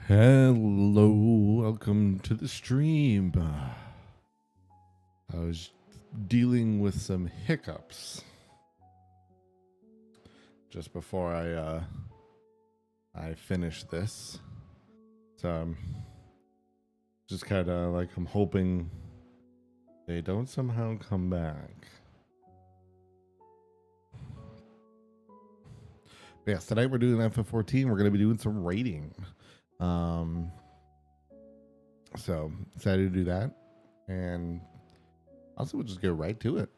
Hello, welcome to the stream. I was dealing with some hiccups just before I finished this, so I'm just kind of like I'm hoping they don't somehow come back. But yes, tonight we're doing FF14. We're going to be doing some raiding. So excited to do that, and also we'll just get right to it.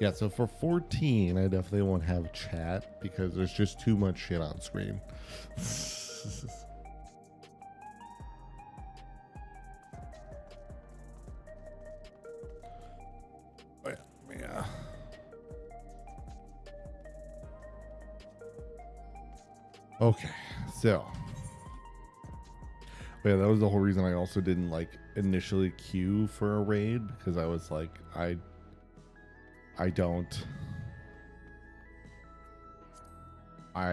Yeah, so for 14, I definitely won't have chat because there's just too much shit on screen. Yeah. Okay, so yeah, that was the whole reason I also didn't like initially queue for a raid, because I was like, I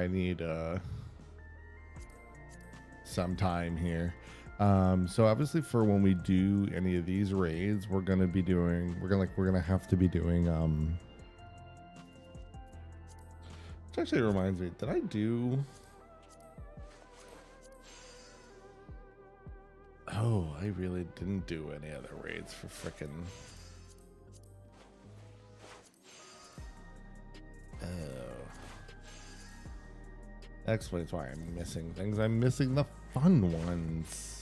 need some time here. So obviously for when we do any of these raids, we're gonna have to be doing which actually reminds me, did I do? Oh, I really didn't do any other raids for frickin'. Oh. That explains why I'm missing things. I'm missing the fun ones.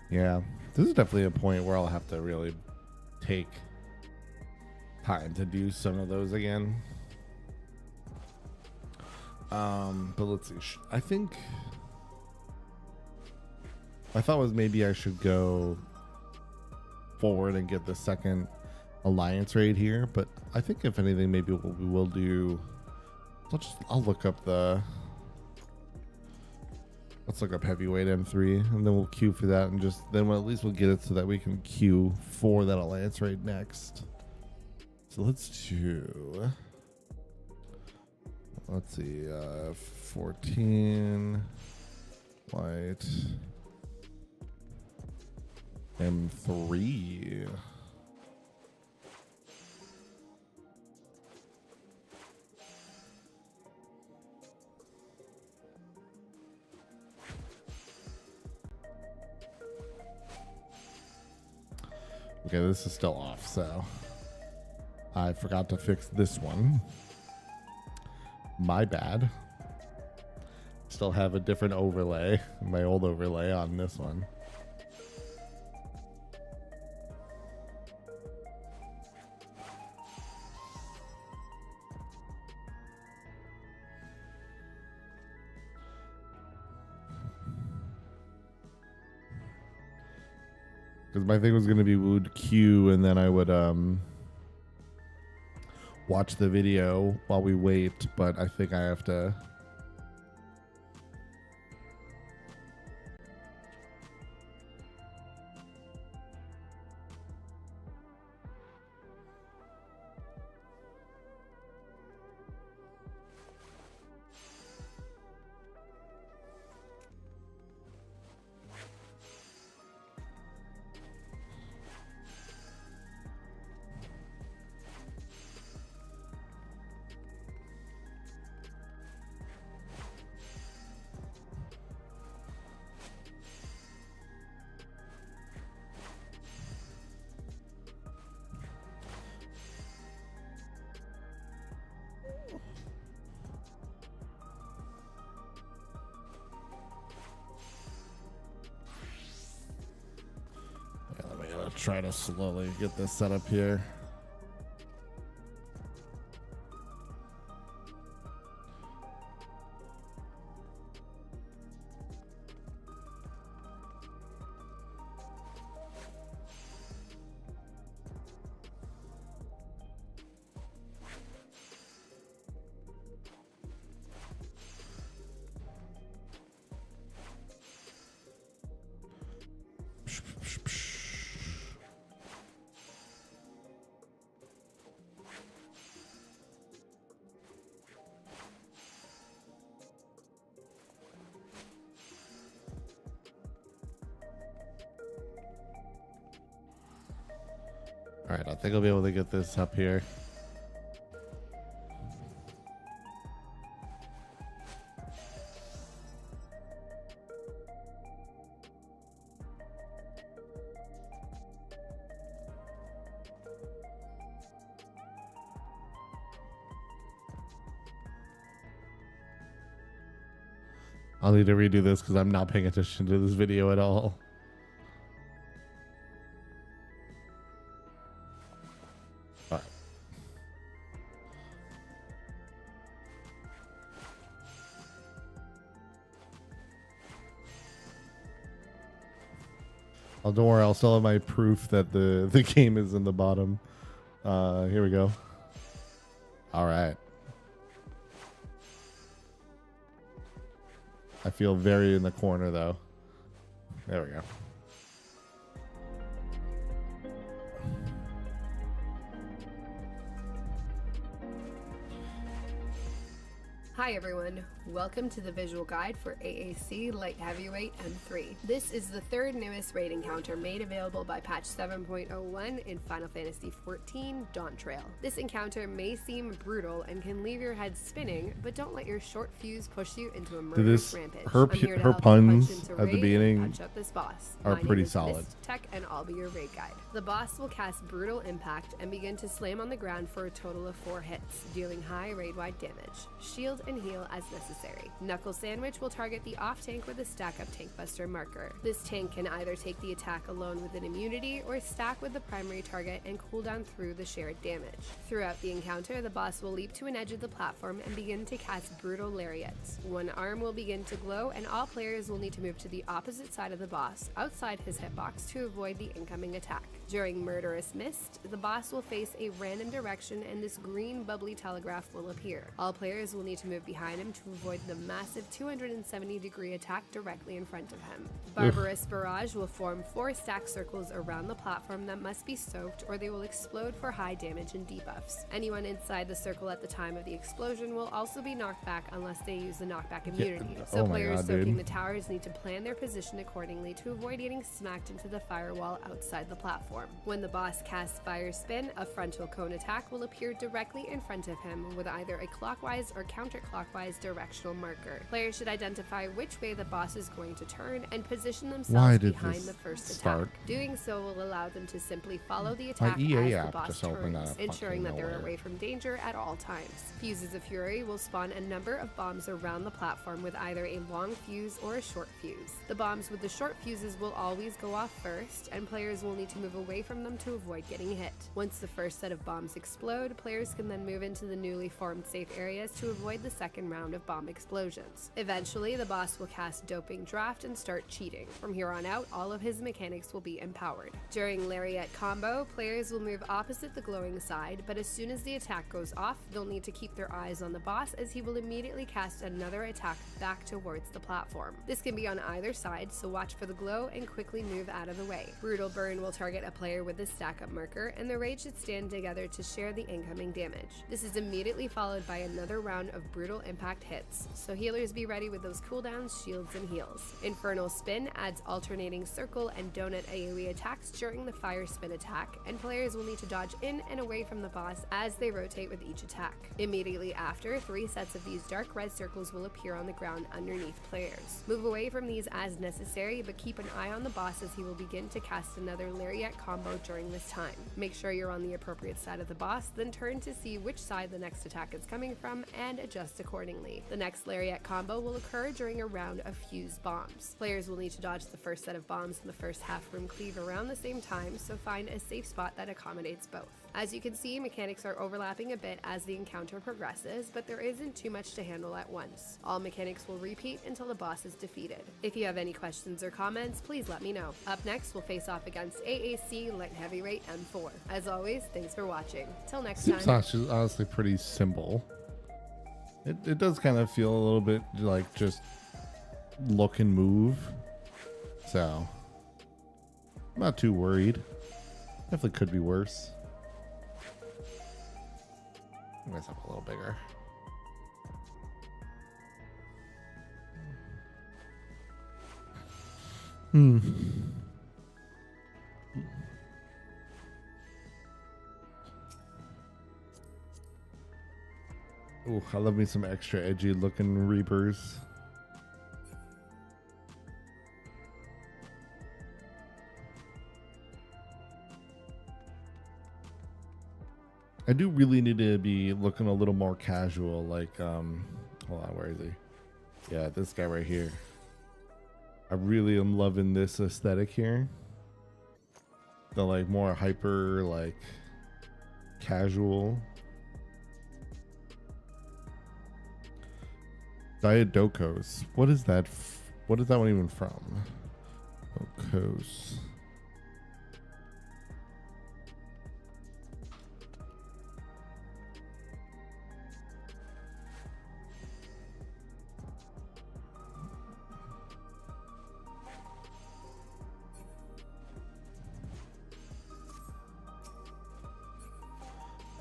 Yeah, this is definitely a point where I'll have to really take time to do some of those again. But let's see. I think my thought was maybe I should go forward and get the second alliance raid here, but I think if anything, maybe what we will do, I'll look up let's look up heavyweight M3, and then we'll queue for that, and then at least we'll get it so that we can queue for that alliance raid next. So let's see, 14 white M3. Okay, this is still off, so I forgot to fix this one. My bad. Still have a different overlay, my old overlay on this one. Because my thing was going to be we would queue and then I would watch the video while we wait, but I think I have to try to slowly get this set up here. All right, I think I'll be able to get this up here. I'll need to redo this because I'm not paying attention to this video at all. All right. Oh, don't worry. I'll still have my proof that the game is in the bottom. Here we go. All right. I feel very in the corner, though. There we go. Hi everyone, welcome to the visual guide for AAC Light Heavyweight M3. This is the third newest raid encounter made available by patch 7.01 in Final Fantasy XIV Dawn Trail. This encounter may seem brutal and can leave your head spinning, but don't let your short fuse push you into a murderous rampage. Her puns at the beginning punch up this boss. are My pretty name is solid. Miss Tech and I'll be your raid guide. The boss will cast Brutal Impact and begin to slam on the ground for a total of 4 hits, dealing high raid-wide damage. Shield and heal as necessary. Knuckle Sandwich will target the off tank with a stack up tank buster marker. This tank can either take the attack alone with an immunity or stack with the primary target and cool down through the shared damage. Throughout the encounter, the boss will leap to an edge of the platform and begin to cast brutal lariats. One arm will begin to glow and all players will need to move to the opposite side of the boss, outside his hitbox, to avoid the incoming attack. During Murderous Mist, the boss will face a random direction and this green bubbly telegraph will appear. All players will need to move behind him to avoid the massive 270-degree attack directly in front of him. Barbarous Barrage will form 4 stack circles around the platform that must be soaked or they will explode for high damage and debuffs. Anyone inside the circle at the time of the explosion will also be knocked back unless they use the knockback immunity. So players soaking the towers need to plan their position accordingly to avoid getting smacked into the firewall outside the platform. When the boss casts Fire Spin, a frontal cone attack will appear directly in front of him with either a clockwise or counterclockwise directional marker. Players should identify which way the boss is going to turn and position themselves behind the first attack. Doing so will allow them to simply follow the attack as the boss turns, ensuring that they're away from danger at all times. Fuses of Fury will spawn a number of bombs around the platform with either a long fuse or a short fuse. The bombs with the short fuses will always go off first, and players will need to move away from them to avoid getting hit. Once the first set of bombs explode, players can then move into the newly formed safe areas to avoid the second round of bomb explosions. Eventually, the boss will cast Doping Draft and start cheating. From here on out, all of his mechanics will be empowered. During Lariat Combo, players will move opposite the glowing side, but as soon as the attack goes off, they'll need to keep their eyes on the boss as he will immediately cast another attack back towards the platform. This can be on either side, so watch for the glow and quickly move out of the way. Brutal Burn will target a player with a stack-up marker, and the raid should stand together to share the incoming damage. This is immediately followed by another round of Brutal Impact hits, so healers be ready with those cooldowns, shields, and heals. Infernal Spin adds alternating circle and donut AoE attacks during the Fire Spin attack, and players will need to dodge in and away from the boss as they rotate with each attack. Immediately after, 3 sets of these dark red circles will appear on the ground underneath players. Move away from these as necessary, but keep an eye on the boss as he will begin to cast another Lariat combo during this time. Make sure you're on the appropriate side of the boss, then turn to see which side the next attack is coming from and adjust accordingly. The next Lariat combo will occur during a round of fused bombs. Players will need to dodge the first set of bombs in the first half room cleave around the same time, so find a safe spot that accommodates both. As you can see, mechanics are overlapping a bit as the encounter progresses, but there isn't too much to handle at once. All mechanics will repeat until the boss is defeated. If you have any questions or comments, please let me know. Up next, we'll face off against AAC Light Heavyweight M4. As always, thanks for watching. Till next time. Seems honestly pretty simple. It does kind of feel a little bit like just look and move. So, I'm not too worried. Definitely could be worse. Make myself a little bigger. Ooh, I love me some extra edgy looking Reapers. I do really need to be looking a little more casual, like, hold on, where is he? Yeah, this guy right here. I really am loving this aesthetic here. The, like, more hyper, like, casual. Diadocos. What is that? What is that one even from? Docos.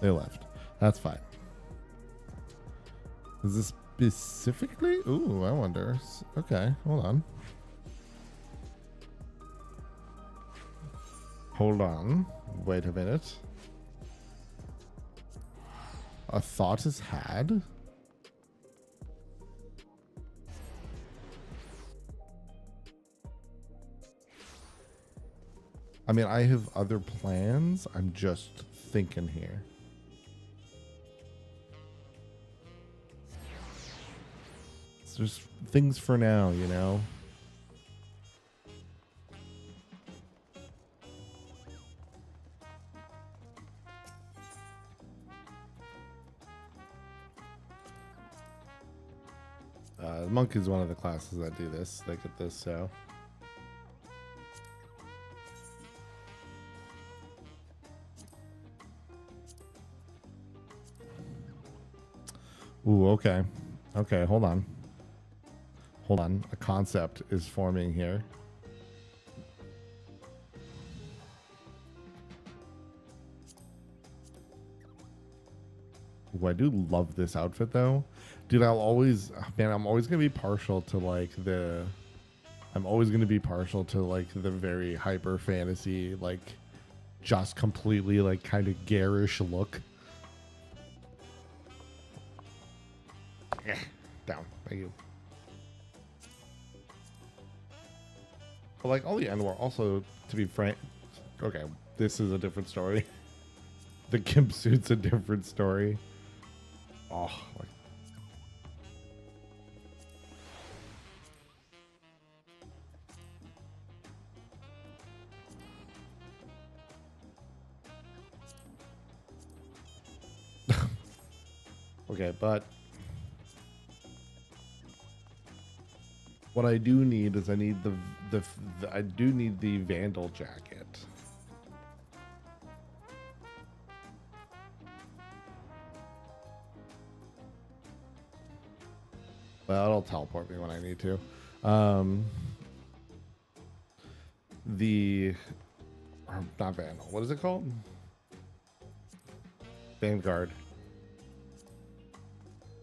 They left. That's fine. Is this specifically? Ooh, I wonder. Okay, hold on. Hold on. Wait a minute. A thought is had? I mean, I have other plans. I'm just thinking here. Just things for now, you know. Monk is one of the classes that do this. They get this, so. Ooh, okay. Okay, hold on. Hold on, a concept is forming here. Ooh, I do love this outfit though. Dude, I'm always gonna be partial to like the very hyper fantasy, like just completely like kind of garish look. Down, thank you. But like all the Anwar, also to be frank, okay, this is a different story. The Gimp suit's a different story. Oh, like. Okay, but what I do need is I need I do need the Vandal jacket. Well, it'll teleport me when I need to. Not Vandal. What is it called? Vanguard.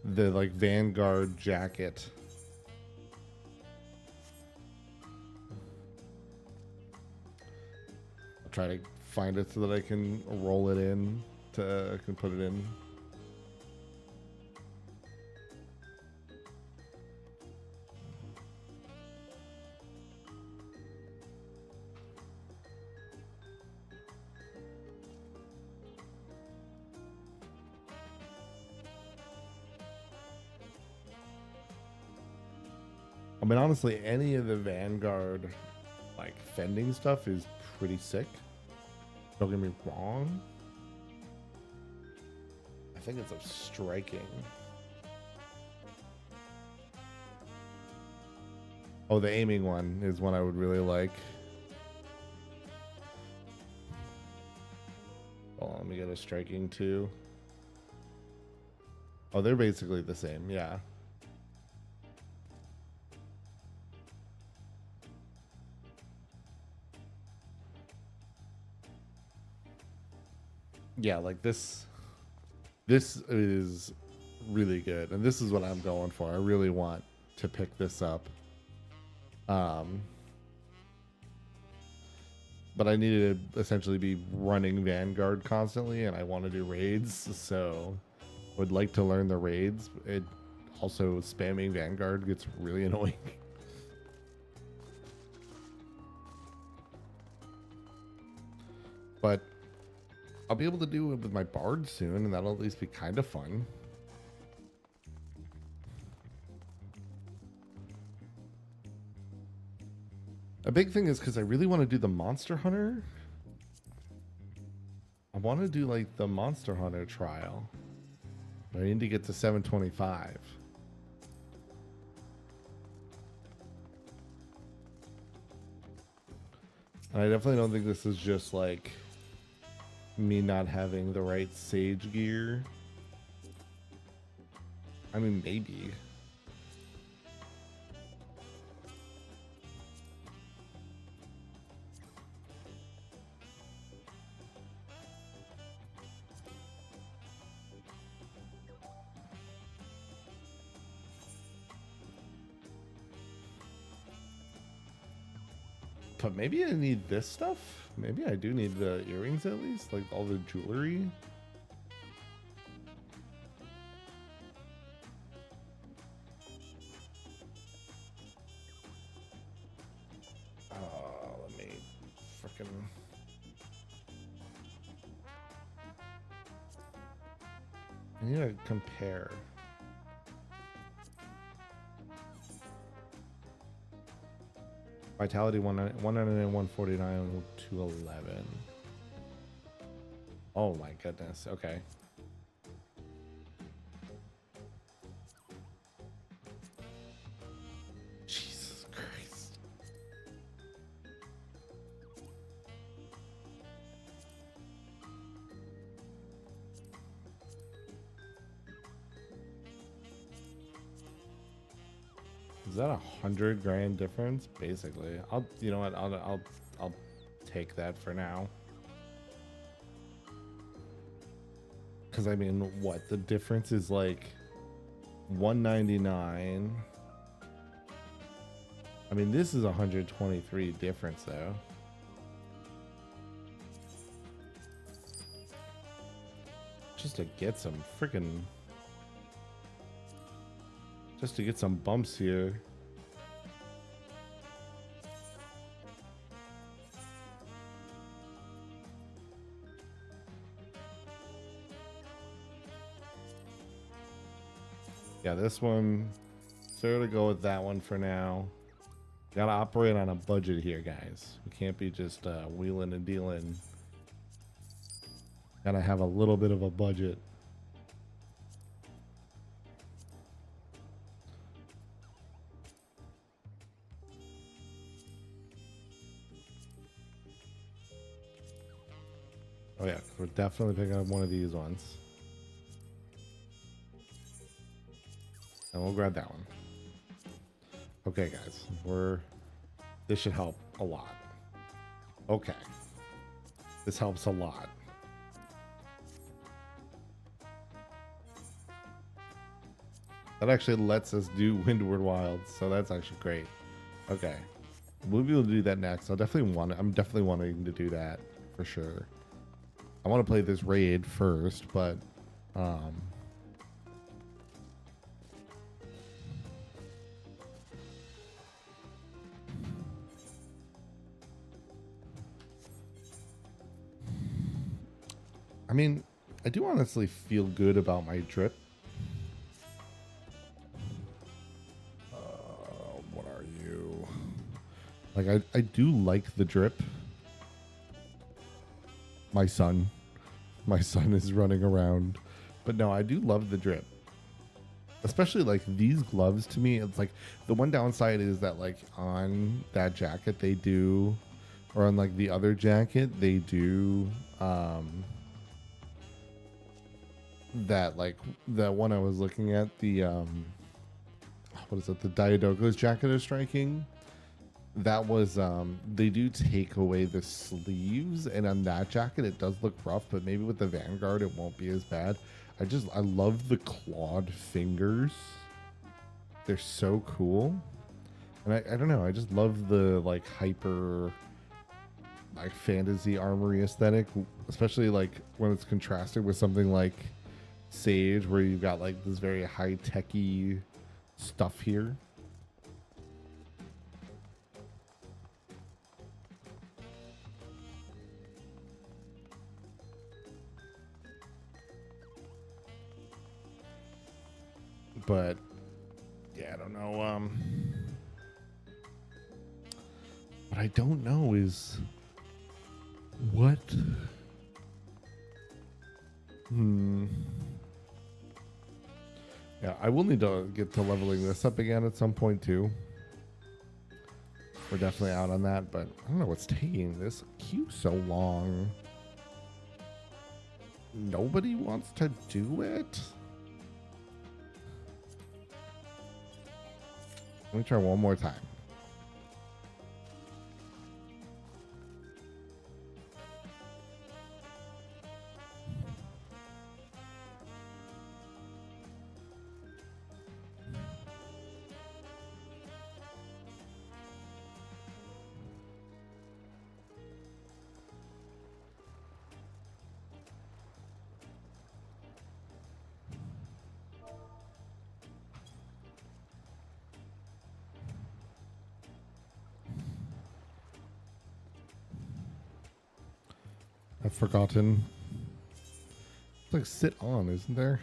The like Vanguard jacket. I'll try to find it so that I can roll it in. I can put it in. I mean, honestly, any of the Vanguard, like, fending stuff is pretty sick. Don't get me wrong. I think it's a striking. Oh, the aiming one is one I would really like. Hold on, let me get a striking too. Oh, they're basically the same, yeah. Yeah, like this is really good, and this is what I'm going for. I really want to pick this up. But I needed to essentially be running Vanguard constantly, and I want to do raids, so Would like to learn the raids. It also spamming Vanguard gets really annoying. But I'll be able to do it with my Bard soon, and that'll at least be kind of fun. A big thing is because I really want to do the Monster Hunter. I want to do like the Monster Hunter trial. I need to get to 725. And I definitely don't think this is just like me not having the right Sage gear. I mean, maybe. But maybe I need this stuff. Maybe I do need the earrings at least, like all the jewelry. Let me frickin'. I need to compare. Vitality 199, 149, 211. Oh my goodness. Okay. Jesus Christ. Is that $100 grand difference? Basically, you know what? I'll take that for now. Because I mean, what the difference is like 199. I mean, this is 123 difference though. Just to get some freaking. Just to get some bumps here. Yeah, this one, sort of go with that one for now. Gotta operate on a budget here, guys. We can't be just wheeling and dealing. Gotta have a little bit of a budget. Oh yeah, we're definitely picking up one of these ones. And we'll grab that one. Okay, guys, this should help a lot. Okay. This helps a lot. That actually lets us do Windward Wilds, so that's actually great. Okay. We'll be able to do that next. I'm definitely wanting to do that for sure. I want to play this raid first, but I mean, I do honestly feel good about my drip. What are you? Like, I do like the drip. My son is running around, but no, I do love the drip. Especially like these gloves to me, it's like the one downside is that like on that jacket they do, or on like the other jacket they do, that like the one I was looking at, the what is it, the Diadogo's jacket is striking. That was they do take away the sleeves, and on that jacket it does look rough, but maybe with the Vanguard it won't be as bad. I love the clawed fingers. They're so cool. And I don't know, I just love the like hyper like fantasy armory aesthetic, especially like when it's contrasted with something like Sage, where you've got like this very high-techy stuff here. But yeah, I don't know. What I don't know is what. Yeah, I will need to get to leveling this up again at some point too. We're definitely out on that, but I don't know what's taking this queue so long. Nobody wants to do it? Let me try one more time. I've forgotten. It's like sit on, isn't there?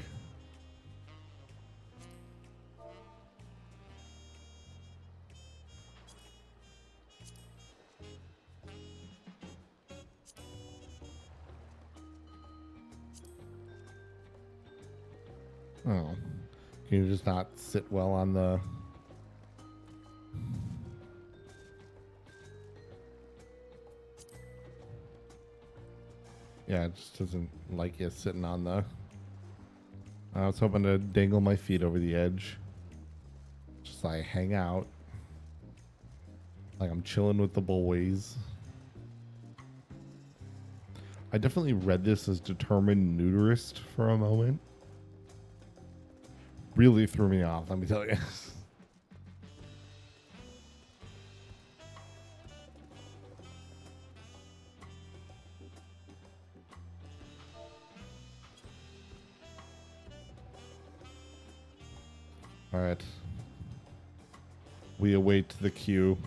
Oh. Can you just not sit well on the... Yeah, it just doesn't like you sitting on the... I was hoping to dangle my feet over the edge. Just like hang out. Like I'm chilling with the boys. I definitely read this as determined neuterist for a moment. Really threw me off, let me tell you. All right. We await the queue.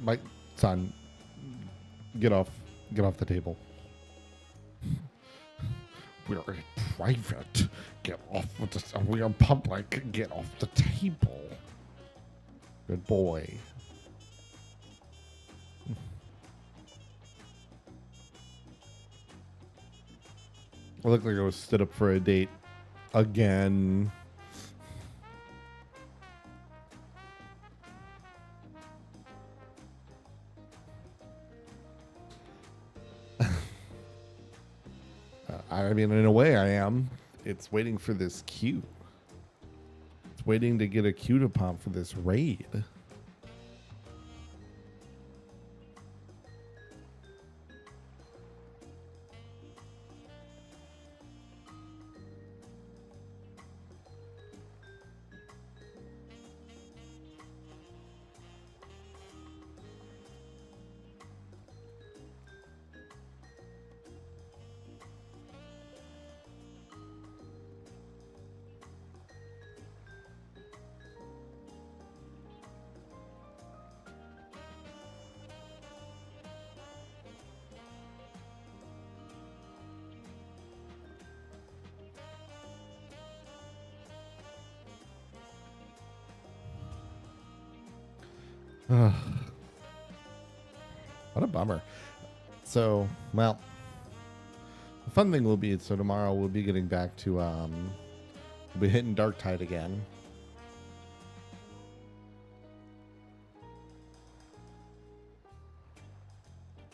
My son, get off the table. We're in private. Get off of the. We are public. Get off the table. Good boy. I look like I was stood up for a date again. I mean, in a way, I am. It's waiting for this queue. It's waiting to get a queue to pop for this raid. What a bummer. So, well, the fun thing will be, so tomorrow we'll be getting back to, we'll be hitting Dark Tide again.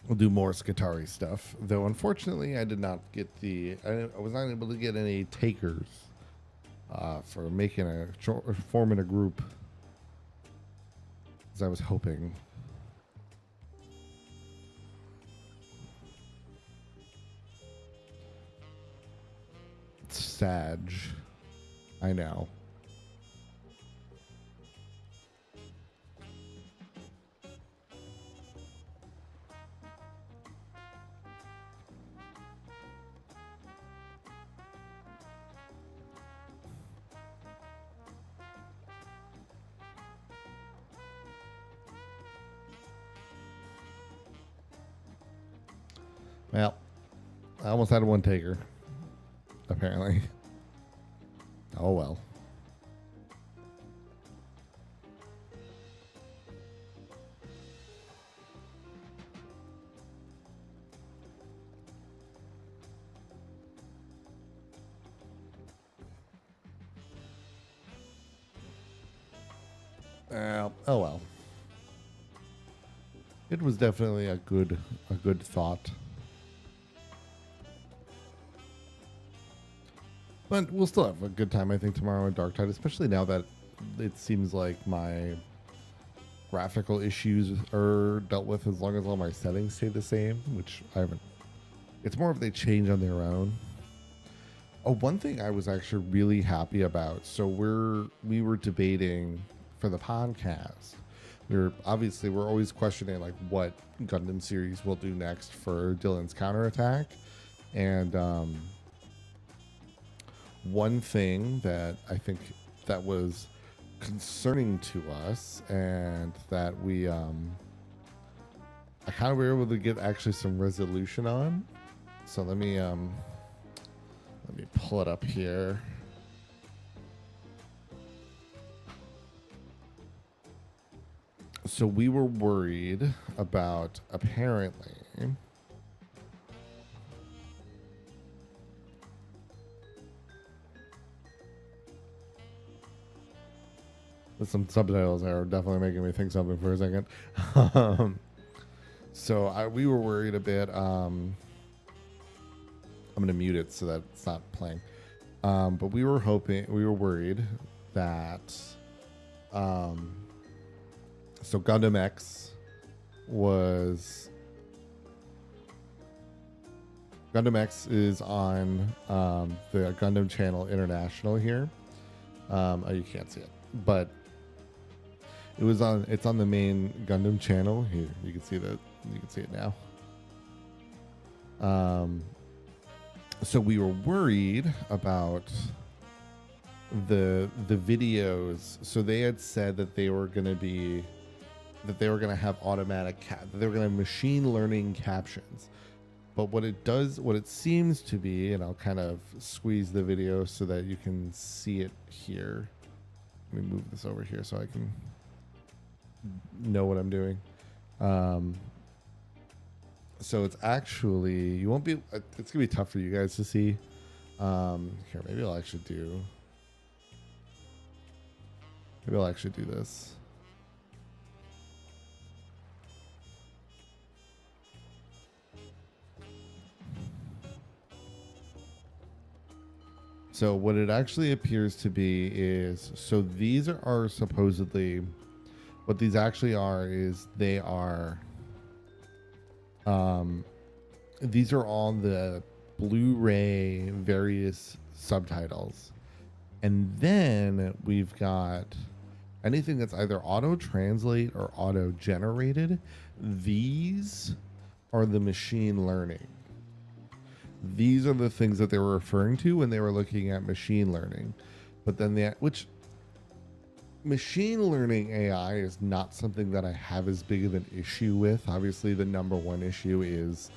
We'll do more Skatari stuff, though unfortunately I did not get I was not able to get any takers for making forming a group as I was hoping. It's Sag. I know. Well, I almost had one taker. Apparently. Oh well. Oh well. It was definitely a good thought. But we'll still have a good time, I think, tomorrow in Dark Tide, especially now that it seems like my graphical issues are dealt with as long as all my settings stay the same, which I haven't. It's more if they change on their own. Oh, one thing I was actually really happy about. So we were debating for the podcast. We're always questioning like what Gundam series we'll do next for Dylan's counterattack, and one thing that I think that was concerning to us, and that we I kind of were able to get actually some resolution on. So let me pull it up here. So we were worried about, apparently, with some subtitles that are definitely making me think something for a second. We were worried a bit. I'm going to mute it so that it's not playing. But we were worried that, so Gundam X is on the Gundam Channel International here. Oh, you can't see it, but it's on the main Gundam channel here. You can see it now. So we were worried about the videos. So they had said that they were going to have automatic that they were going to have machine learning captions. But what it seems to be, and I'll kind of squeeze the video so that you can see it here. Let me move this over here so I can know what I'm doing. So it's actually, it's gonna be tough for you guys to see. Here, maybe I'll actually do this. So what it actually appears to be is, so these are supposedly, what these actually are is they are, these are all the Blu-ray various subtitles. And then we've got anything that's either auto-translate or auto-generated. These are the machine learning. These are the things that they were referring to when they were looking at machine learning. But then which machine learning AI is not something that I have as big of an issue with. Obviously, the number one issue is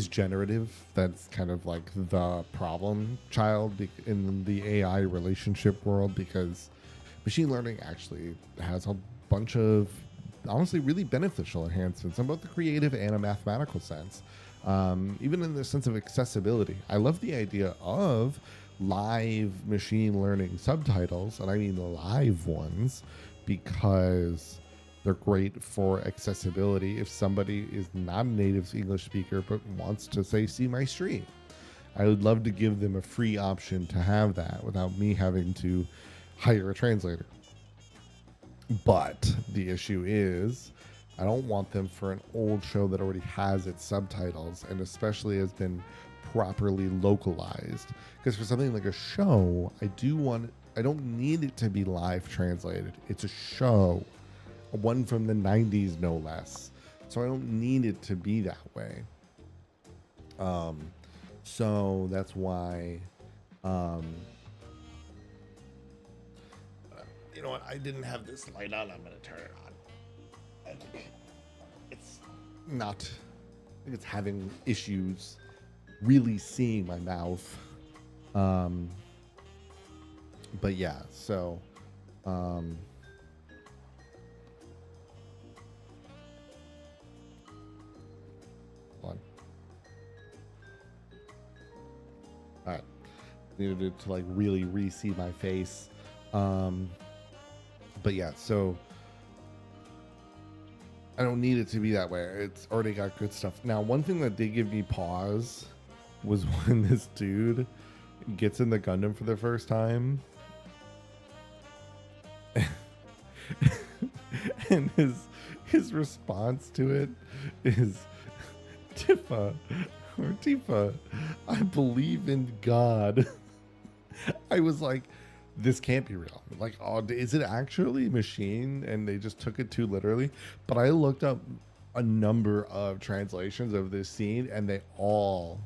generative. That's kind of like the problem child in the AI relationship world, because machine learning actually has a bunch of honestly really beneficial enhancements in both the creative and a mathematical sense. Even in the sense of accessibility. I love the idea of live machine learning subtitles, and I mean live ones, because they're great for accessibility. If somebody is not a native English speaker but wants to say, see my stream, I would love to give them a free option to have that without me having to hire a translator. But the issue is, I don't want them for an old show that already has its subtitles and especially has been properly localized. Because for something like a show, I don't need it to be live translated. It's a show, one from the 90s no less. So I don't need it to be that way. So that's why, you know what? I didn't have this light on. I'm going to turn it on. think it's having issues really seeing my mouth. But yeah, so hold on. All right, needed it to like really re-see my face. But yeah, so I don't need it to be that way. It's already got good stuff. Now, one thing that did give me pause was when this dude gets in the Gundam for the first time. And his response to it is Tifa or Tifa, I believe in God. I was like, this can't be real. Like, oh, is it actually machine? And they just took it too literally. But I looked up a number of translations of this scene, and they all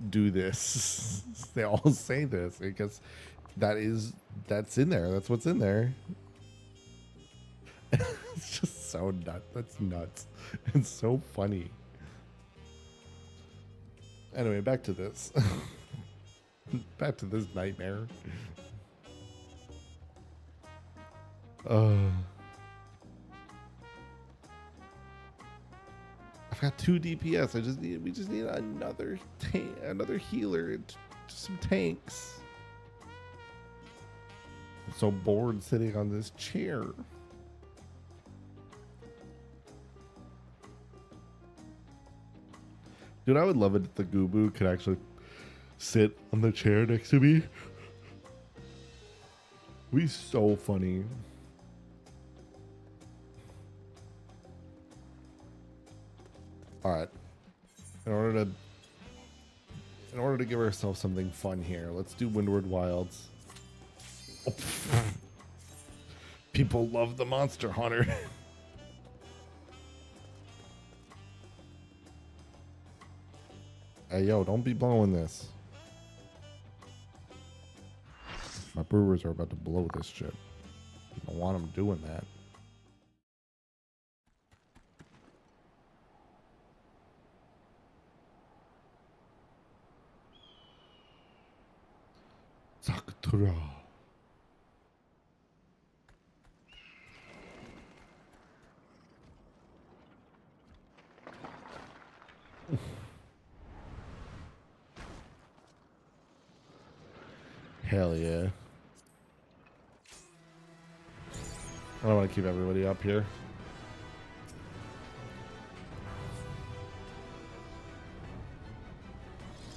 do this. They all say this because that's in there. That's what's in there. It's just so nuts. That's nuts. It's so funny. Anyway, back to this. Back to this nightmare. I've got 2 DPS. We just need another healer and just some tanks. I'm so bored sitting on this chair. Dude, I would love it if the Goobu could actually sit on the chair next to me. It'd be so funny. All right. In order to give ourselves something fun here, let's do Windward Wilds. Oh, people love the Monster Hunter. Hey, yo, don't be blowing this. My brewers are about to blow this shit. I don't want them doing that. Sakutura. Hell yeah. I don't want to keep everybody up here.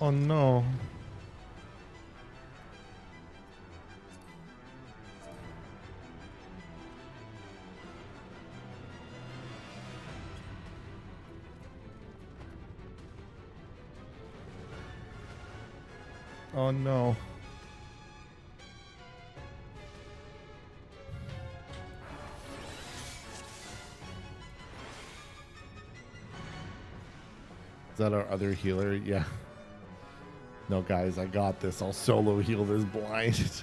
Oh no. Oh no. Is that our other healer? Yeah. No, guys, I got this. I'll solo heal this blind.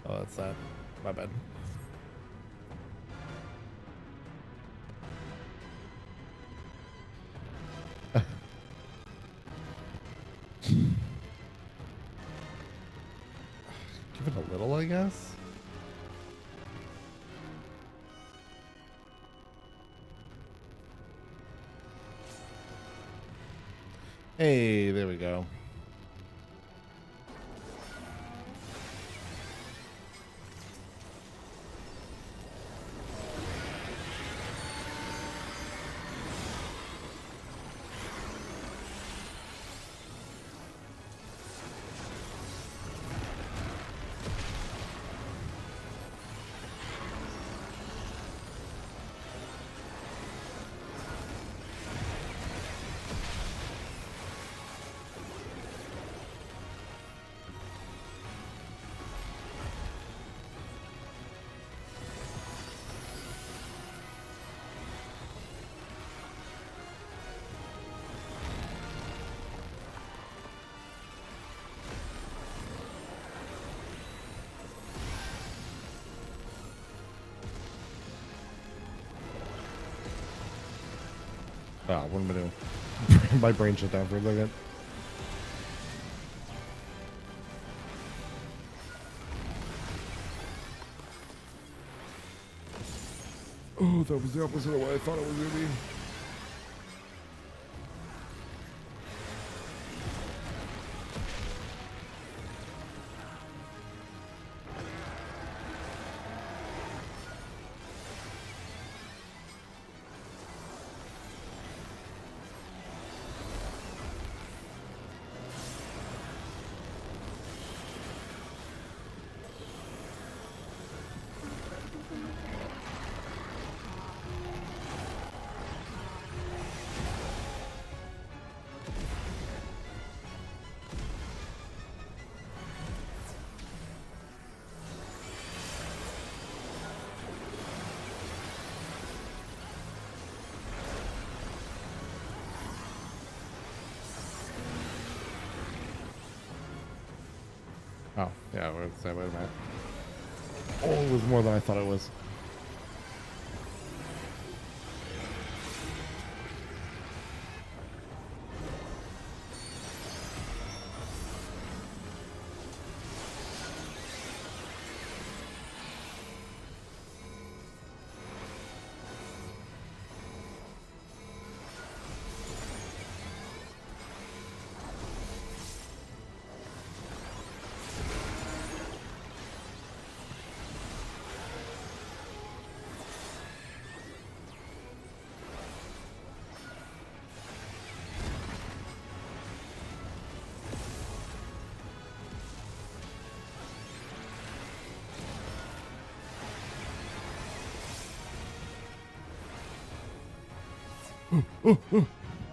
Oh, that's that. My bad. Give it a little, I guess. Hey, there we go. Oh, what am I doing? My brain shut down for a second. Oh, that was the opposite of what I thought it was going to be. Oh, yeah, wait a minute. Oh, it was more than I thought it was.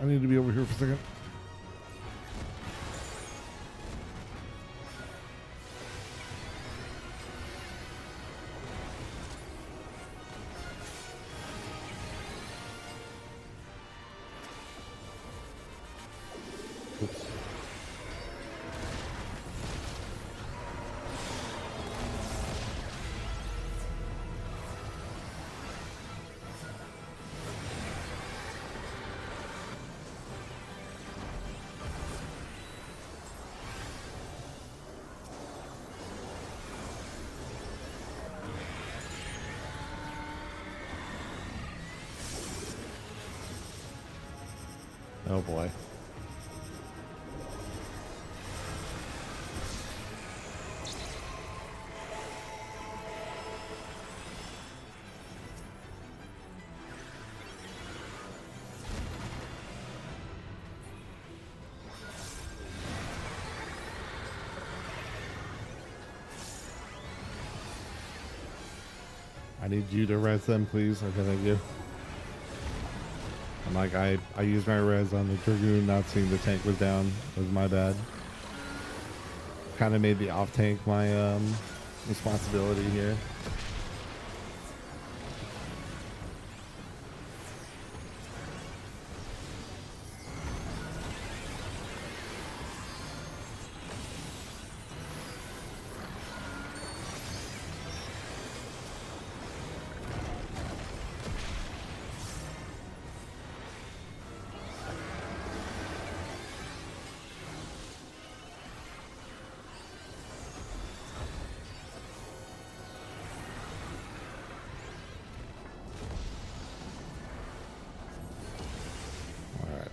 I need to be over here for a second. Oops. Oh boy. I need you to res them, please. Okay, thank you. I'm like, I used my res on the Dragoon, not seeing the tank was down. It was my bad. Kind of made the off tank my responsibility here.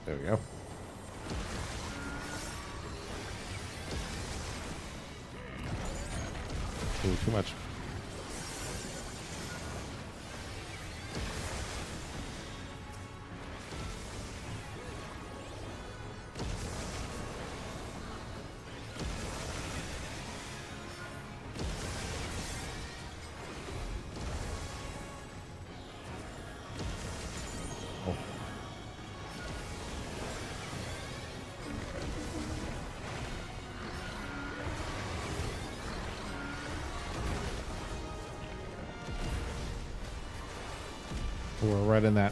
There we go. Ooh, too much. Oh. We're right in that.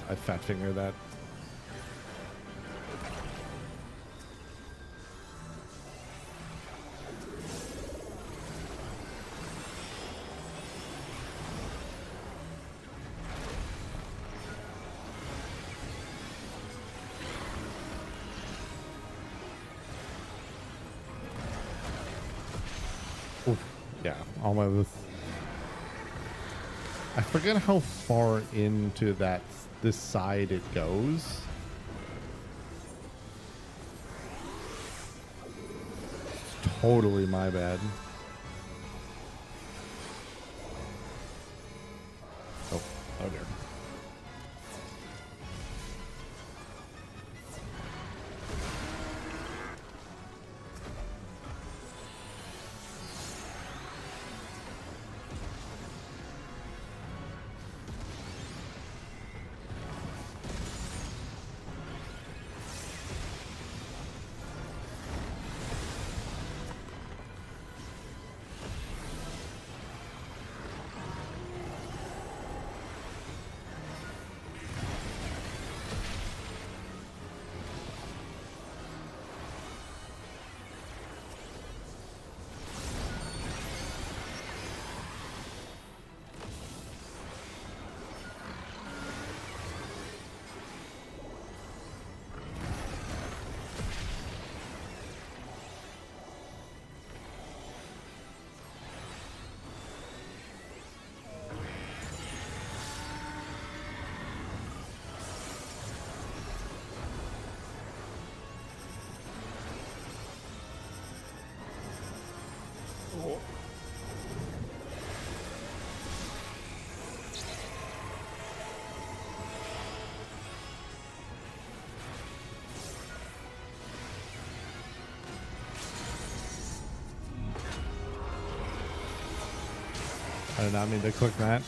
I fat fingered that. Yeah, all my this. I forget how far into this side it goes. Totally my bad. Oh, oh dear. I did not mean to click that.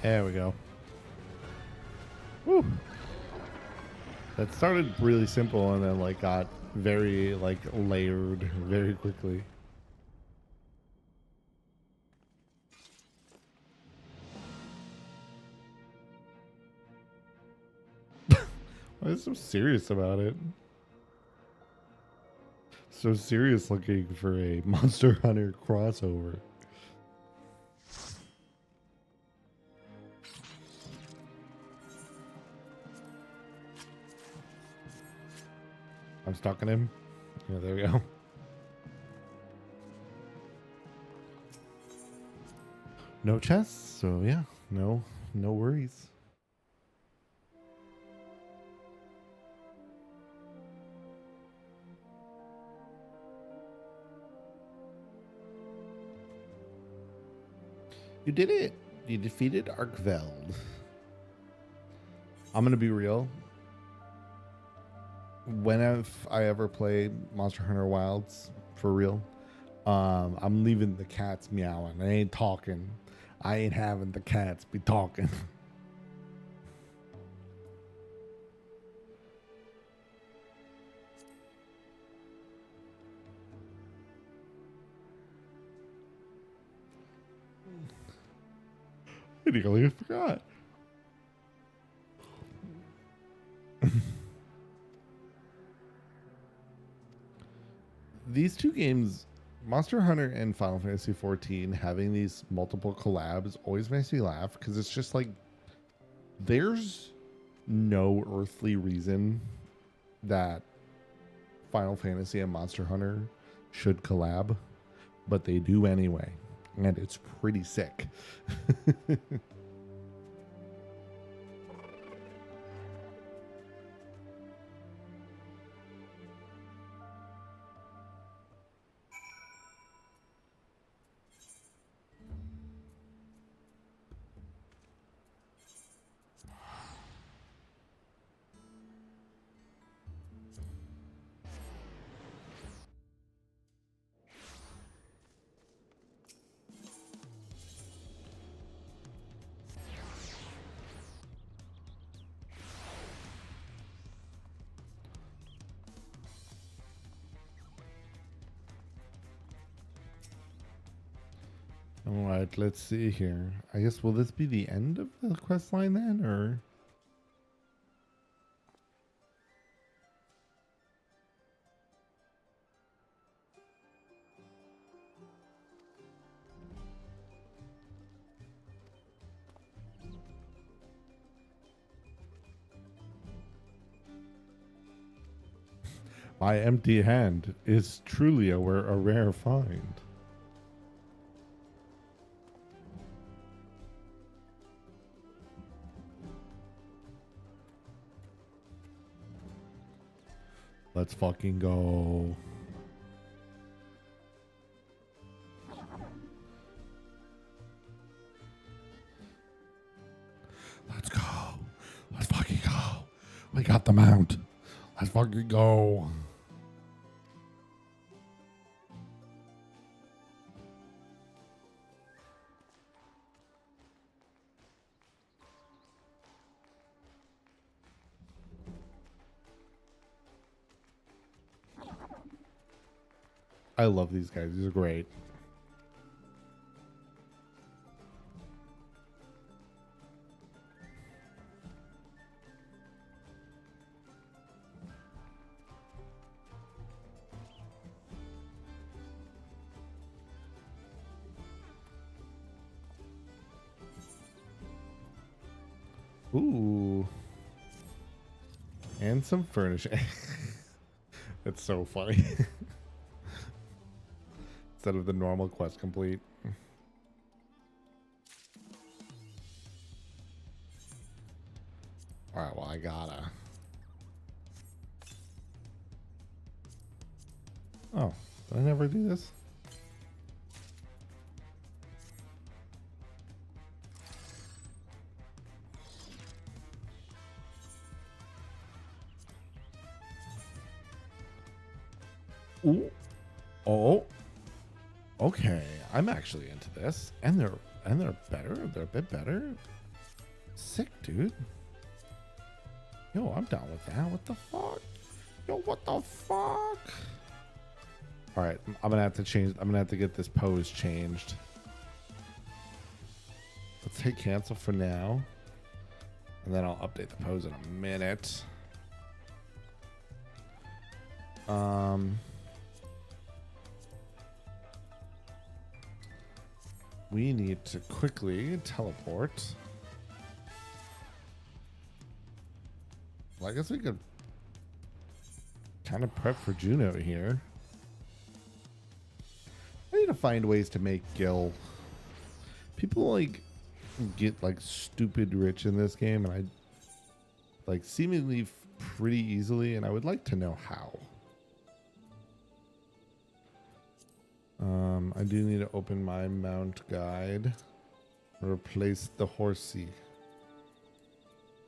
There we go. Woo. That started really simple and then like got very like layered very quickly. Why is so serious about it? So serious looking for a Monster Hunter crossover. I'm stalking him. Yeah, there we go. No chests, so yeah, no worries. You did it. You defeated Arkveld. I'm gonna be real. When have I ever played Monster Hunter Wilds for real? I'm leaving the cats meowing. I ain't talking. I ain't having the cats be talking. I nearly forgot. These two games, Monster Hunter and Final Fantasy XIV, having these multiple collabs always makes me laugh because it's just like there's no earthly reason that Final Fantasy and Monster Hunter should collab, but they do anyway, and it's pretty sick. All right, let's see here. I guess, will this be the end of the quest line then, or? My empty hand is truly a rare find. Let's fucking go. Let's go. Let's fucking go. We got the mount. Let's fucking go. I love these guys. These are great. Ooh. And some furnishing. It's so funny. Instead of the normal quest complete. Alright, well, I gotta. Oh, did I never do this? Ooh. Oh. Okay, I'm actually into this. And they're better. They're a bit better. Sick, dude. Yo, I'm down with that. What the fuck? Yo, what the fuck? All right, I'm gonna have to change. I'm gonna have to get this pose changed. Let's hit cancel for now, and then I'll update the pose in a minute. We need to quickly teleport. Well, I guess we could kind of prep for Juno here. I need to find ways to make Gil. People like get like stupid rich in this game, and I like seemingly pretty easily, and I would like to know how. I do need to open my mount guide. Replace the horsey.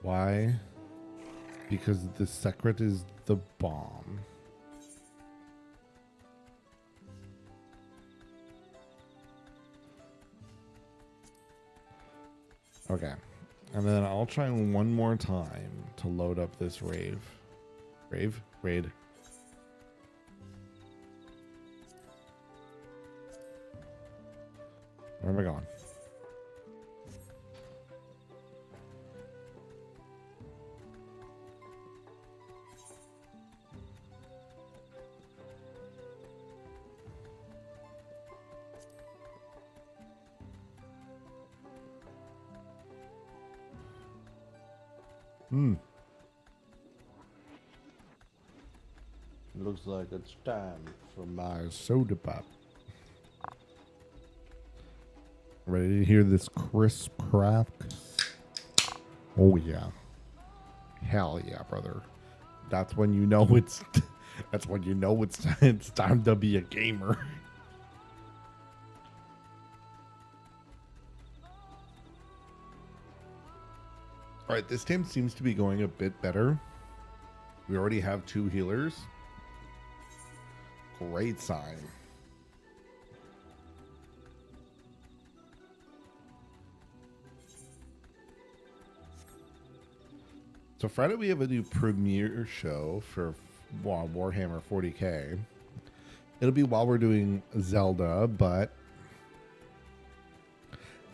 Why? Because the secret is the bomb. Okay. And then I'll try one more time to load up this raid. Where am I going? Looks like it's time for my soda pop. Ready to hear this crisp crack? Oh yeah. Hell yeah, brother. That's when you know it's that's when you know it's time to be a gamer. Alright, this team seems to be going a bit better. We already have 2 healers. Great sign. So Friday we have a new premiere show for Warhammer 40k. It'll be while we're doing Zelda, but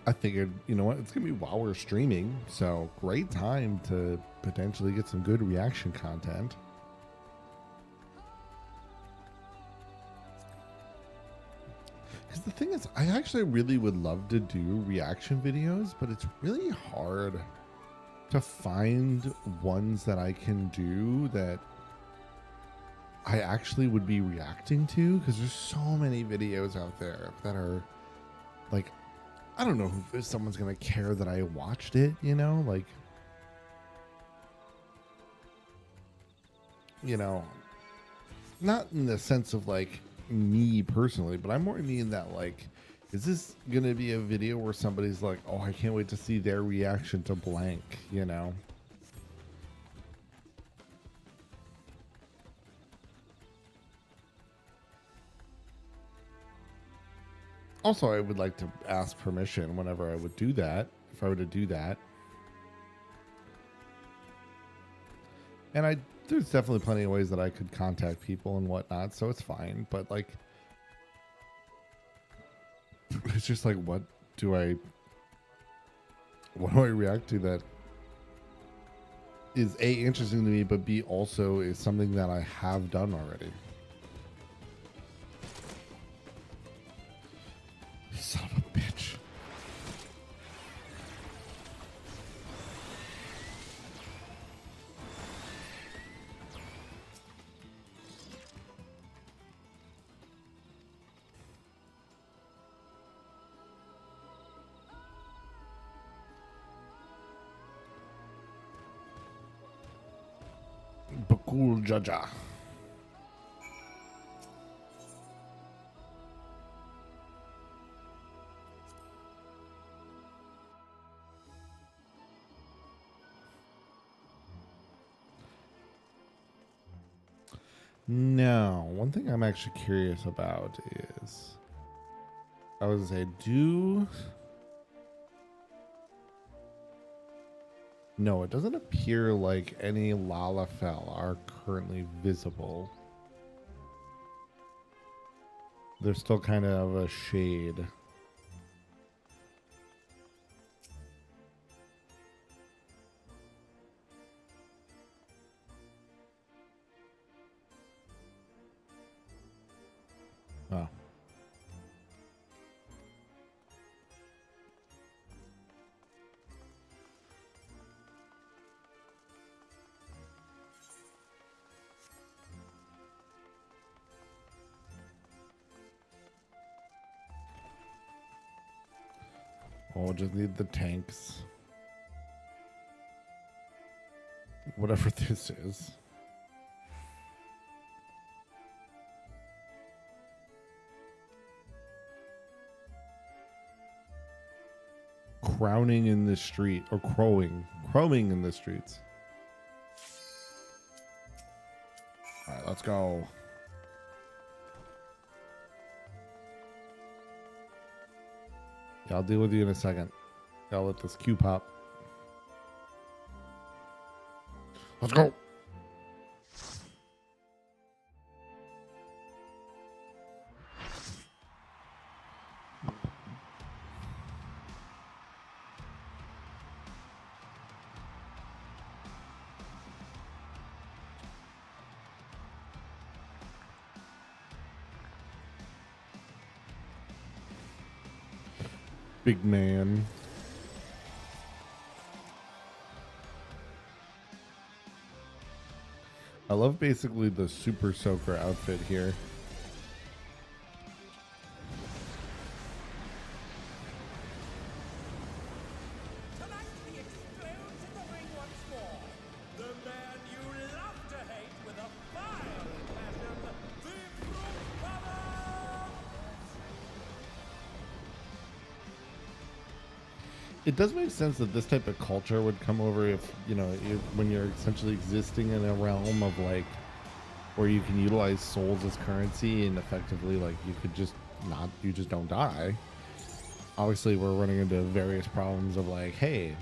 I figured, you know what, it's gonna be while we're streaming, so great time to potentially get some good reaction content. Because the thing is, I actually really would love to do reaction videos, but it's really hard to find ones that I can do that I actually would be reacting to, because there's so many videos out there that are like, I don't know if someone's gonna care that I watched it, you know, like, you know, not in the sense of like me personally, but I more mean that like, is this gonna be a video where somebody's like, oh, I can't wait to see their reaction to blank, you know? Also, I would like to ask permission whenever I would do that, if I were to do that. And there's definitely plenty of ways that I could contact people and whatnot, so it's fine. But like, it's just like, what do I react to that is A, interesting to me, but B, also is something that I have done already. Son of a bitch. Bakul Jaja. No, one thing I'm actually curious about is, I was gonna say, no, it doesn't appear like any Lalafell are currently visible. They're still kind of a shade. Oh. Oh, just need the tanks. Whatever this is. Crowning in the street, or crowing in the streets. All right, let's go. Yeah, I'll deal with you in a second. I'll let this queue pop. Let's go. Big man. I love basically the Super Soaker outfit here. Tonight he explodes in the ring once more. The man you love to hate with a fiery passion, the Brother! It does make sense that this type of culture would come over if, you know, when you're essentially existing in a realm of like where you can utilize souls as currency and effectively like you just don't die. Obviously, we're running into various problems of like, hey,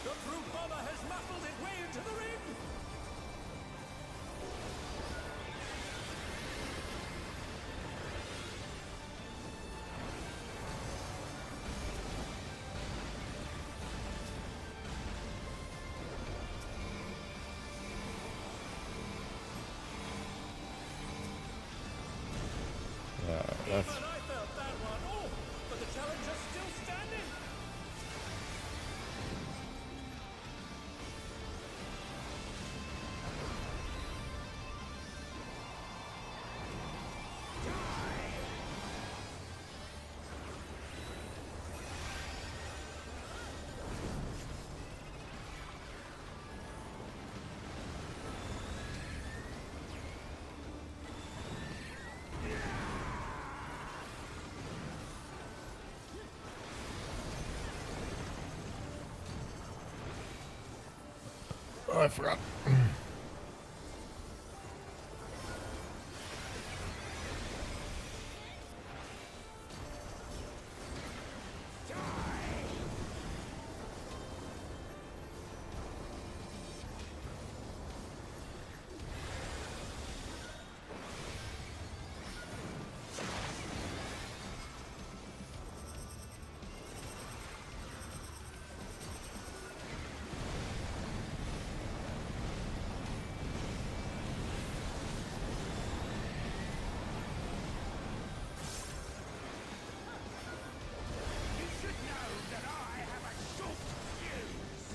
The Brute Bomber has muffled its way into the ring. That's Even I felt that one. Oh, but the challenger's still standing. oh, I forgot. You should know that I have a short fuse.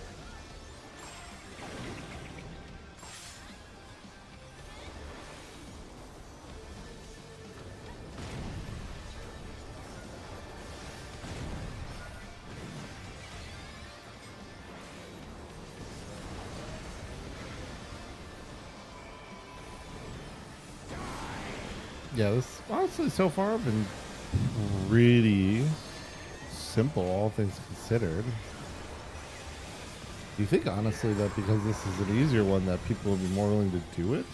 Yeah, this honestly so far have been pretty simple, all things considered. Do you think honestly that because this is an easier one that people will be more willing to do it?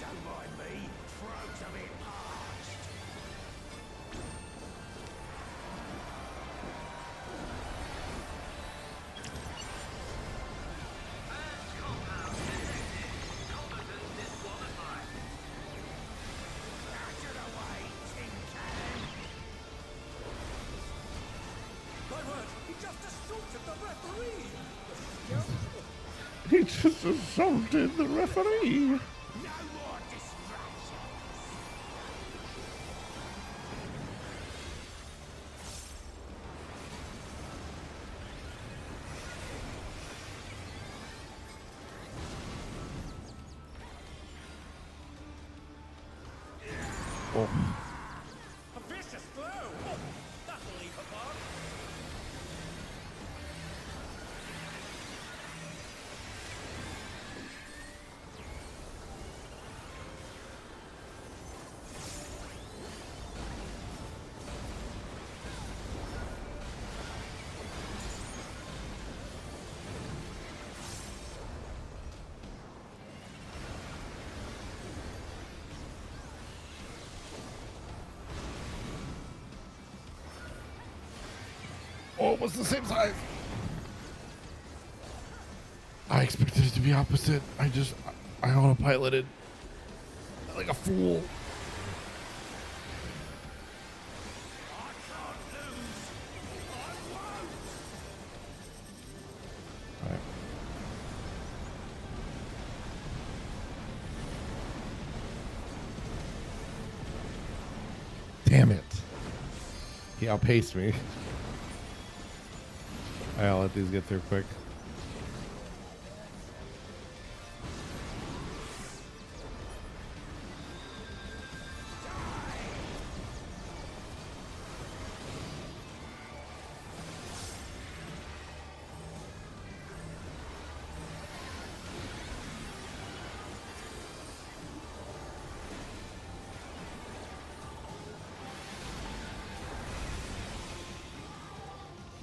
Don't mind me. Throat's a bit parched. Out of the way, tin can. My word, he just assaulted the referee. The scoundrel. He just assaulted the referee. No more distractions. Oh, A vicious blow. Oh, that'll leave a mark. oh, it was the same size. I expected it to be opposite. I autopiloted like a fool. I can't lose. I won't. All right. Damn it. He outpaced me. I'll let these get through quick.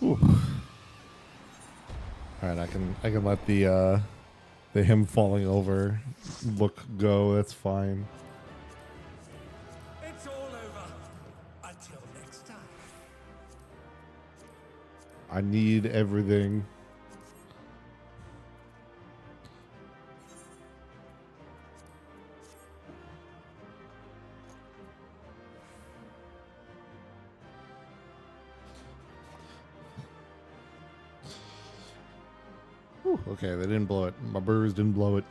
Ooh. All right, I can let the him falling over look go. That's fine. It's all over. Until next time. I need everything. Whew, okay, they didn't blow it. My burrs didn't blow it.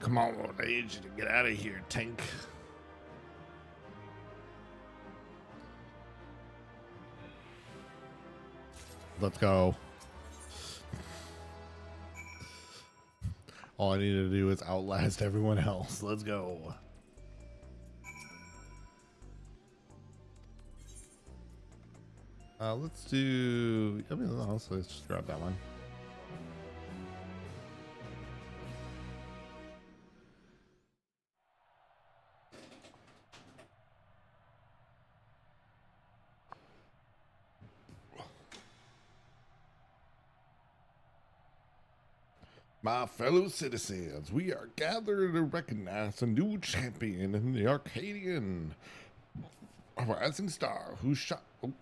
Come on, I need you to get out of here, tank. Let's go. All I need to do is outlast everyone else. Let's go. Let's do. I mean, let's just grab that one. My fellow citizens, we are gathered to recognize a new champion in the Arcadian, a rising star who shot. Oh.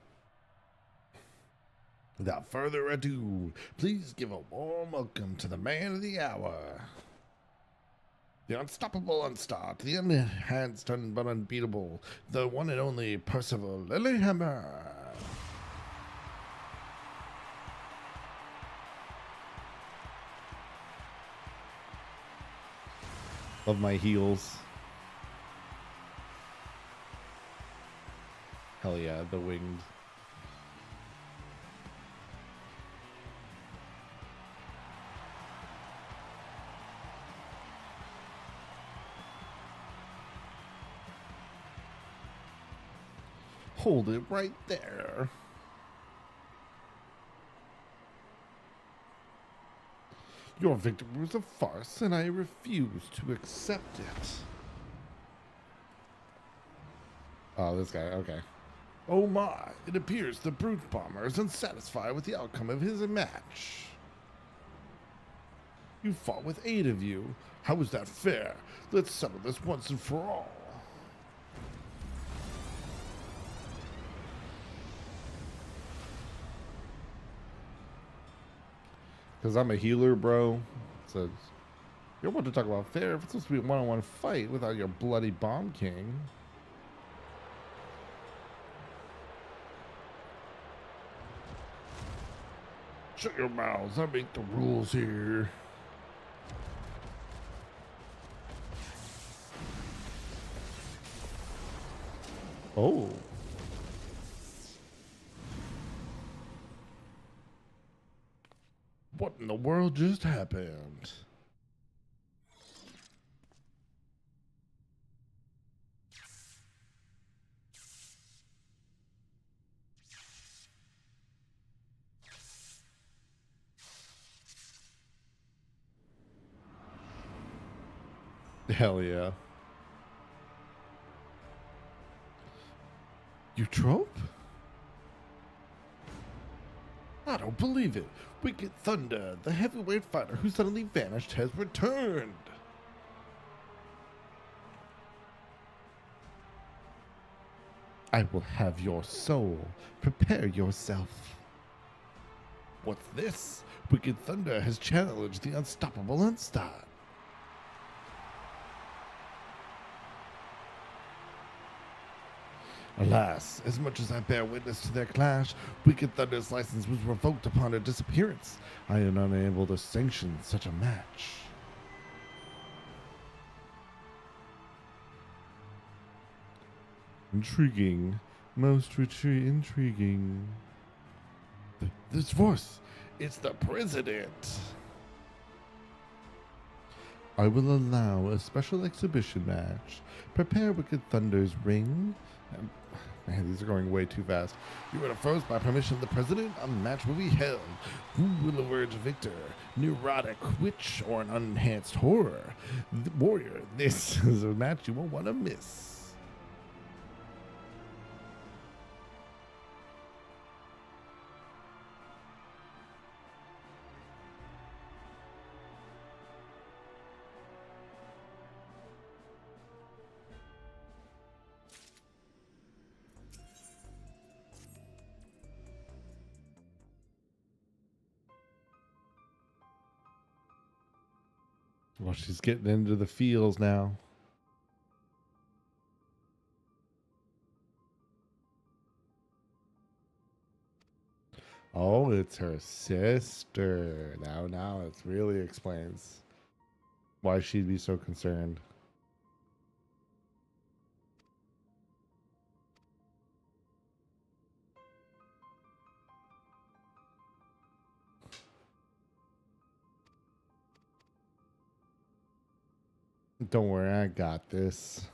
Without further ado, please give a warm welcome to the man of the hour, the unstoppable unstopped, the enhanced but unbeatable, the one and only Percival Lilyhammer. Love my heels. Hell yeah, the winged. Hold it right there. Your victory was a farce, and I refuse to accept it. Oh, this guy, okay. Oh my, it appears the Brute Bomber is unsatisfied with the outcome of his match. You fought with 8 of you. How is that fair? Let's settle this once and for all. Because I'm a healer, bro. So you're about to talk about fair if it's supposed to be a one-on-one fight without your bloody Bomb King. Shut your mouths. I make the rules here. Oh. What in the world just happened? Hell yeah. You trope? I don't believe it. Wicked Thunder, the heavyweight fighter who suddenly vanished, has returned. I will have your soul. Prepare yourself. What's this? Wicked Thunder has challenged the unstoppable Unstop. Alas, as much as I bear witness to their clash, Wicked Thunder's license was revoked upon her disappearance. I am unable to sanction such a match. Intriguing. Most intriguing. This voice, it's the president. I will allow a special exhibition match. Prepare Wicked Thunder's ring. Man, these are going way too fast. You are the first, by permission of the president, a match will be held. Who will emerge victor? Neurotic witch or an enhanced horror? Warrior, this is a match you won't want to miss. Well, she's getting into the feels now. Oh, it's her sister. Now it really explains why she'd be so concerned. Don't worry, I got this.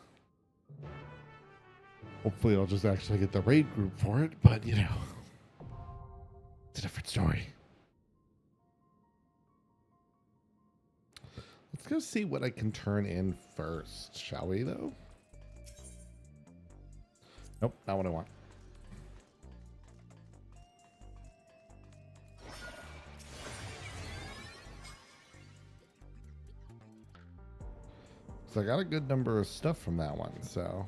Hopefully I'll just actually get the raid group for it, but you know, it's a different story. Let's go see what I can turn in first, shall we though? Nope, not what I want. So I got a good number of stuff from that one, so.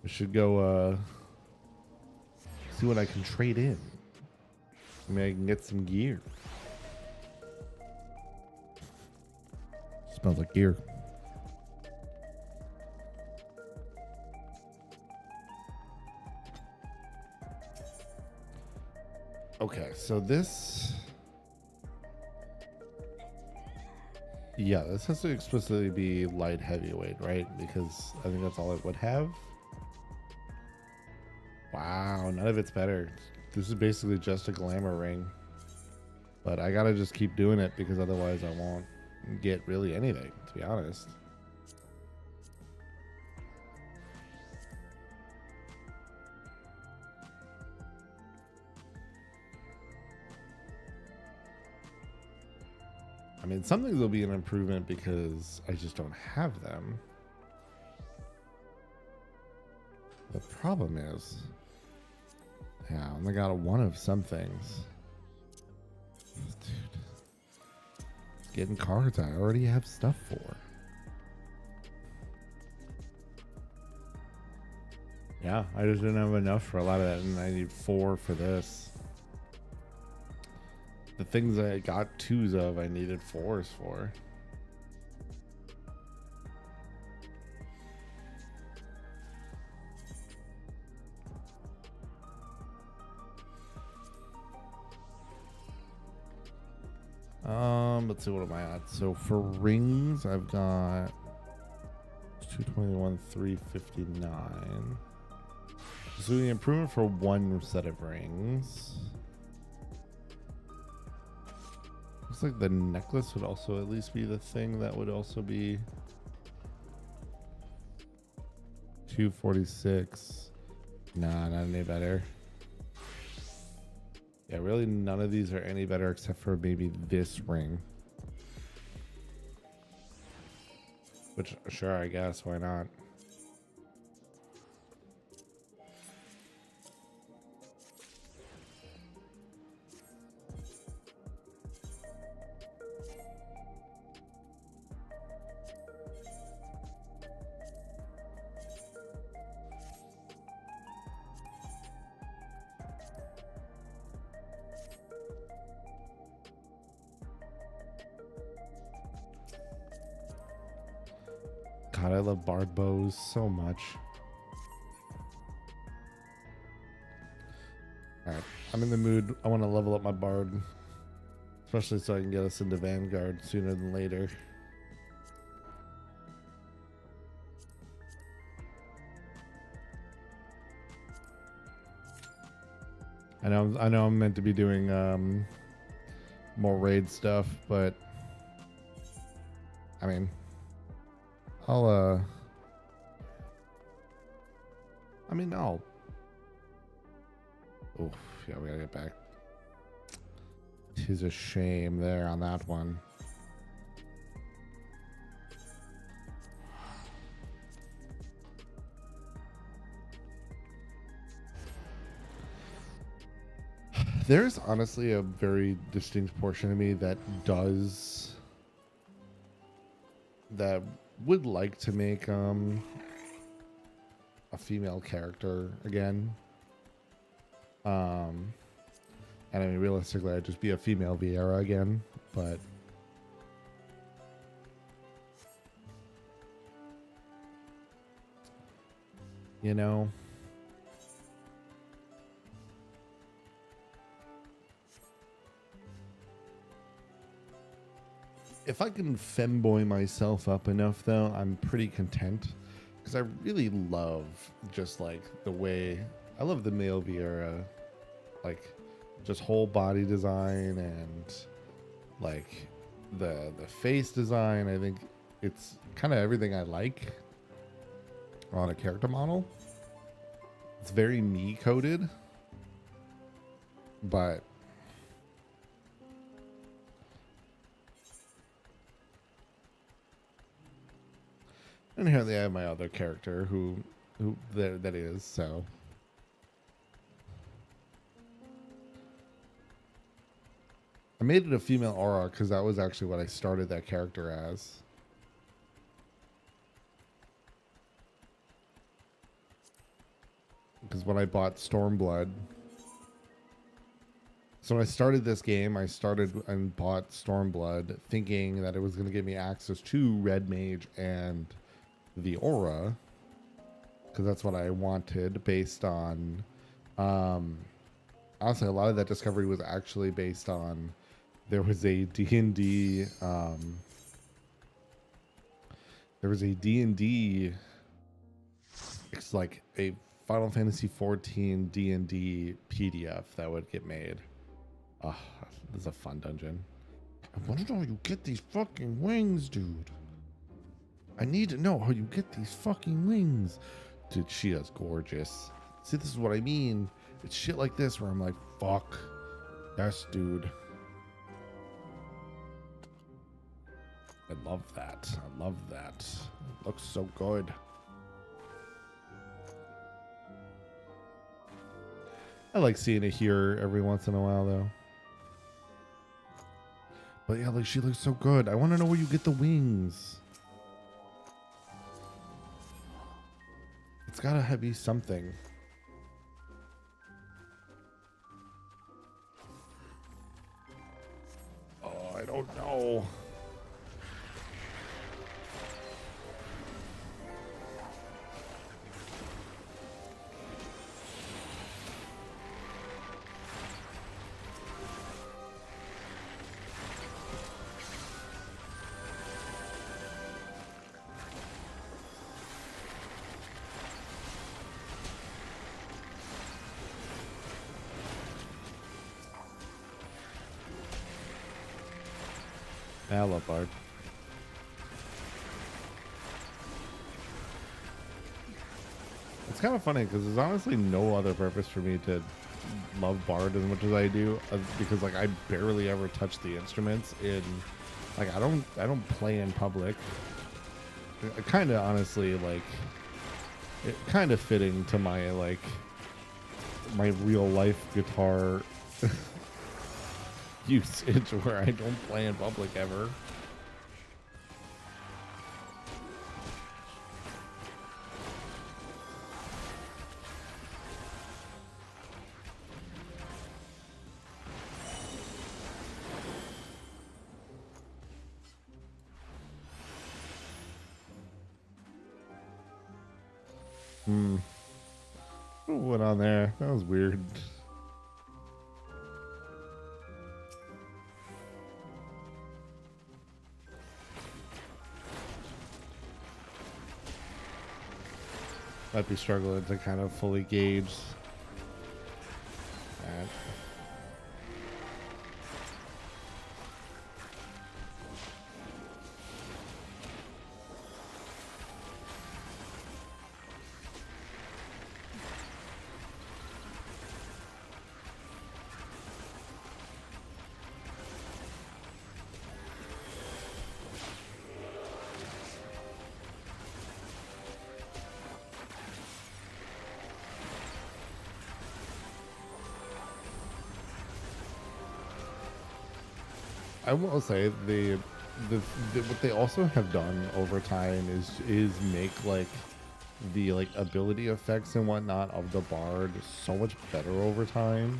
I should go see what I can trade in. Maybe I can get some gear. Smells like gear. Okay, so this... Yeah, this has to explicitly be light heavyweight, right? Because I think that's all it would have. Wow, none of it's better. This is basically just a glamour ring. But I gotta just keep doing it because otherwise I won't get really anything, to be honest. I mean, some things will be an improvement because I just don't have them. The problem is, yeah, I only got one of some things. Dude, getting cards I already have stuff for. Yeah, I just didn't have enough for a lot of that, and I need 4 for this. The things I got 2s of, I needed 4s for. Let's see, what am I at? So for rings, I've got 221, 359. So the improvement for 1 set of rings. Looks like the necklace would also at least be the thing that would also be 246. Nah, not any better. Yeah, really none of these are any better except for maybe this ring. Which, sure, I guess, why not? God, I love bard bows so much. Alright, I'm in the mood. I want to level up my bard. Especially so I can get us into Vanguard sooner than later. I know I'm meant to be doing more raid stuff, but I mean, I'll oof, yeah, we gotta get back. Tis a shame there on that one. There's honestly a very distinct portion of me that would like to make a female character again. And And I mean, realistically, I'd just be a female Vieira again, but you know, if I can femboy myself up enough, though, I'm pretty content. Because I really love just like the way I love the male Vieira, like just whole body design and like the face design. I think it's kind of everything I like on a character model. It's very me coded, but and here they have my other character who that is, so I made it a female aura because that was actually what I started that character as. Because when I bought Stormblood, so when I started this game, I started and bought Stormblood thinking that it was going to give me access to Red Mage and the aura, because that's what I wanted based on honestly a lot of that discovery was actually based on there was a D&D it's like a Final Fantasy XIV D&D PDF that would get made. This is a fun dungeon. I wonder how you get these fucking wings, dude. I need to know how you get these fucking wings. Dude, she is gorgeous. See, this is what I mean. It's shit like this where I'm like, fuck. Yes, dude. I love that. I love that. It looks so good. I like seeing it here every once in a while, though. But yeah, like, she looks so good. I want to know where you get the wings. It's gotta be something. Oh, I don't know. I love Bard. It's kind of funny because there's honestly no other purpose for me to love Bard as much as I do, because like I barely ever touch the instruments in, like I don't play in public. I kind of honestly like it kind of fitting to my like my real life guitar usage where I don't play in public ever. What went on there? That was weird. Might be struggling to kind of fully gauge that. I will say the what they also have done over time is make like the like ability effects and whatnot of the Bard so much better over time.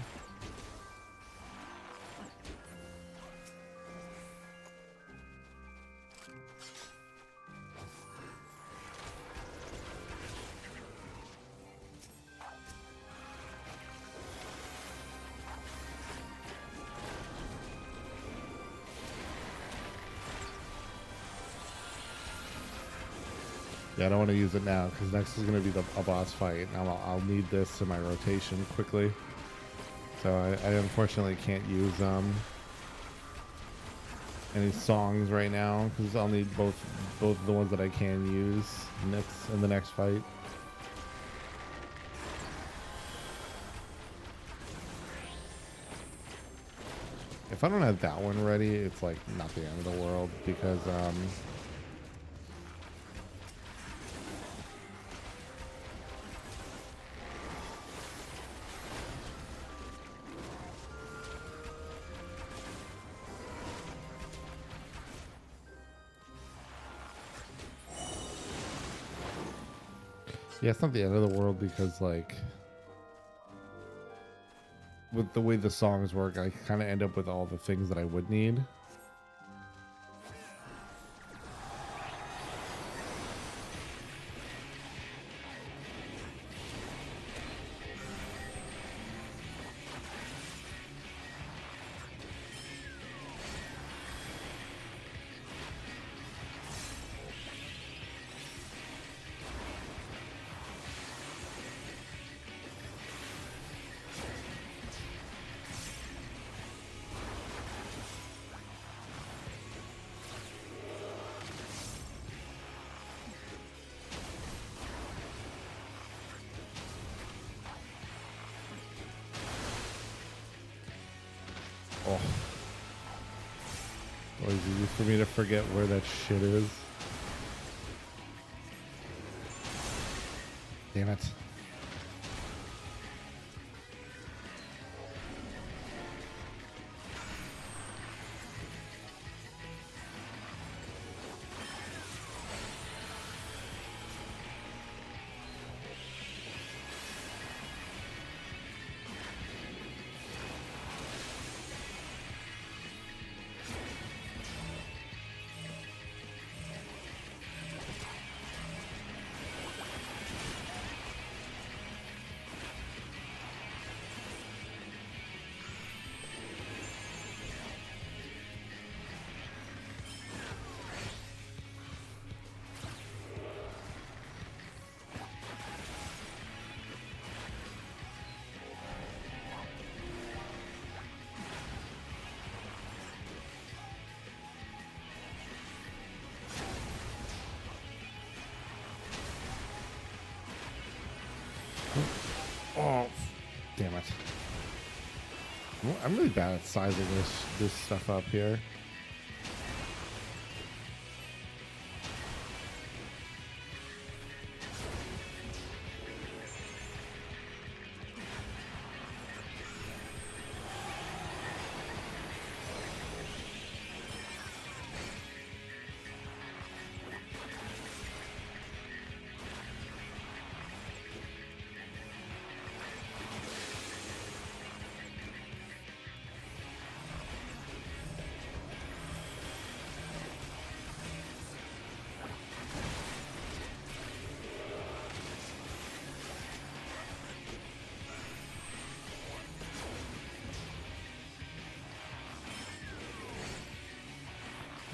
Yeah, I don't want to use it now because next is going to be a boss fight. And I'll need this in my rotation quickly. So I unfortunately can't use any songs right now because I'll need both the ones that I can use in the next fight. If I don't have that one ready, it's like not the end of the world because yeah, it's not the end of the world because like with the way the songs work, I kind of end up with all the things that I would need. Oh. Always easy for me to forget where that shit is. Damn it. Oh, damn it. I'm really bad at sizing this stuff up here.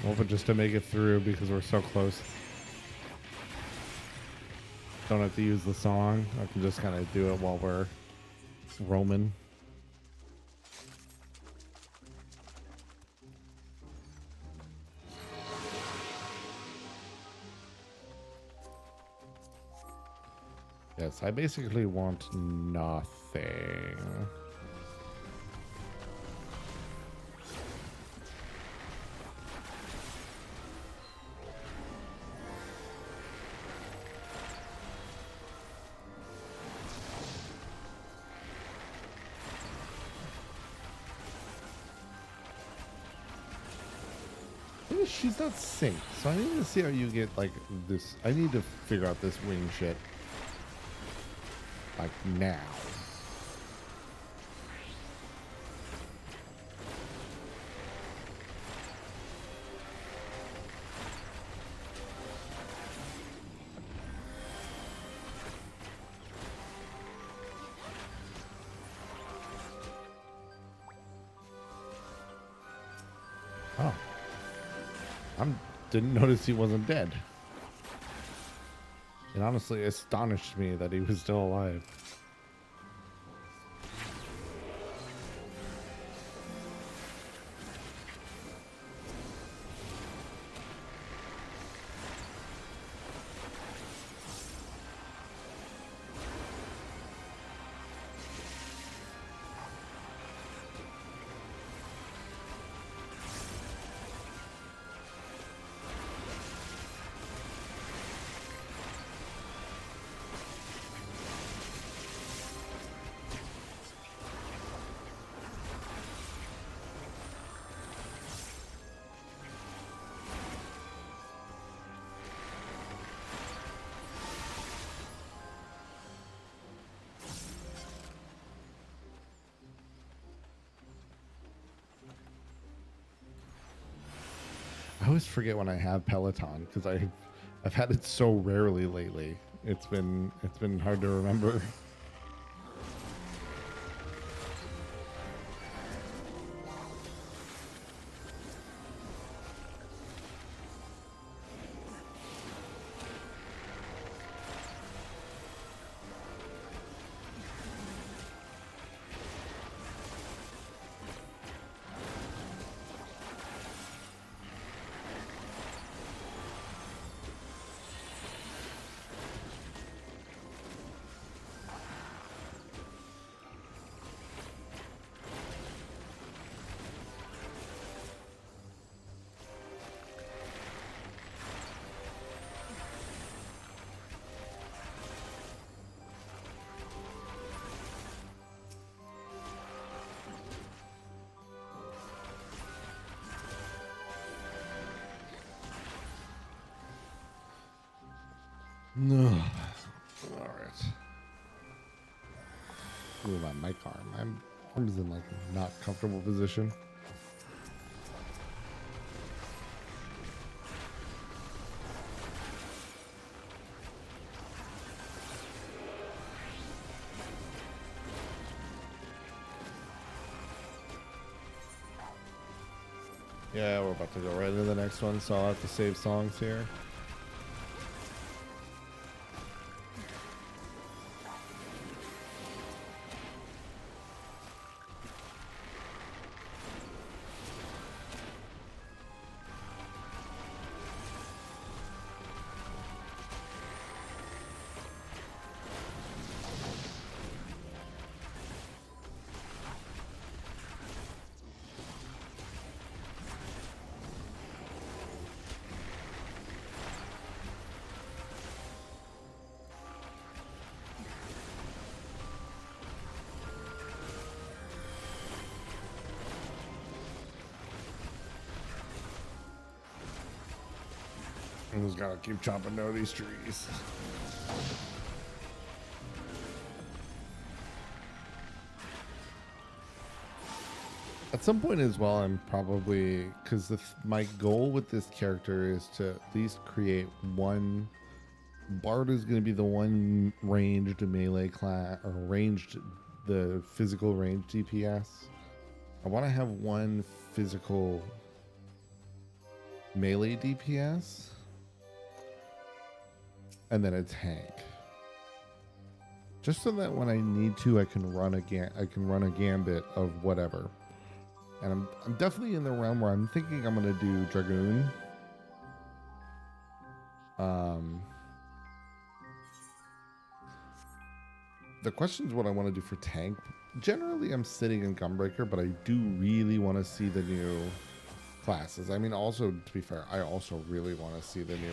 Hoping just to make it through because we're so close. Don't have to use the song. I can just kind of do it while we're roaming. Yes, I basically want nothing. She's not synced, so I need to see how you get like this. I need to figure out this wing shit like now. Oh. Didn't notice he wasn't dead. It honestly astonished me that he was still alive. I always forget when I have Peloton because I've had it so rarely lately. It's been hard to remember. No. All right. Move on my arm. My arm's in like not comfortable position. Yeah, we're about to go right into the next one, so I'll have to save songs here. I just gotta keep chopping down these trees. At some point as well, I'm probably, because my goal with this character is to at least create one. Bard is going to be the one ranged melee class, or ranged, the physical range DPS. I want to have one physical melee DPS. And then a tank, just so that when I need to, I can run a gambit of whatever. And I'm definitely in the realm where I'm thinking I'm gonna do Dragoon. The question is what I want to do for tank. Generally, I'm sitting in Gunbreaker, but I do really want to see the new classes. I mean, also to be fair, I also really want to see the new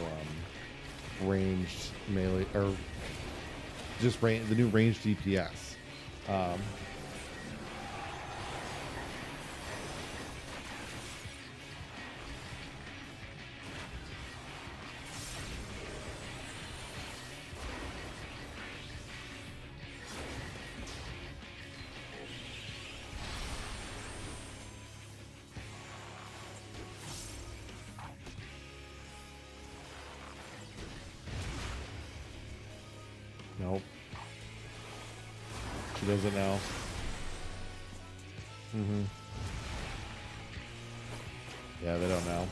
ranged melee, or just the new ranged DPS. Nope. She doesn't know. Yeah, they don't know.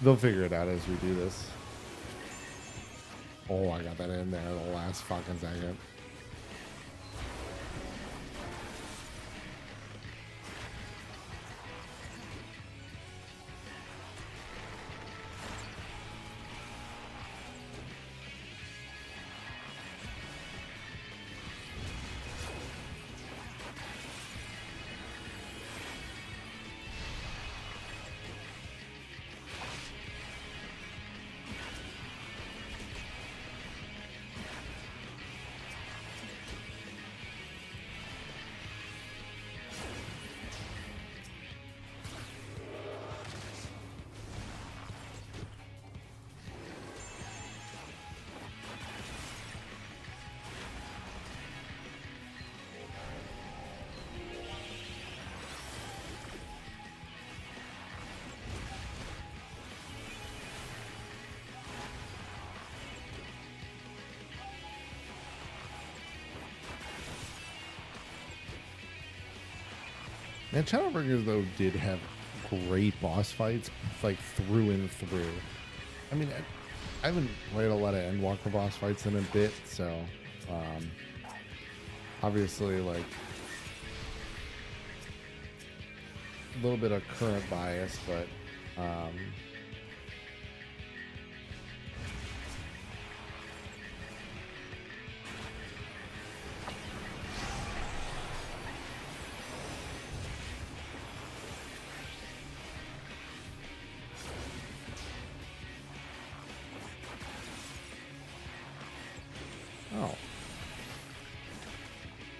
They'll figure it out as we do this. Oh, I got that in there the last fucking second. And Shadowbringers, though, did have great boss fights, like through and through. I mean, I haven't played a lot of Endwalker boss fights in a bit, so obviously, like, a little bit of current bias, but oh.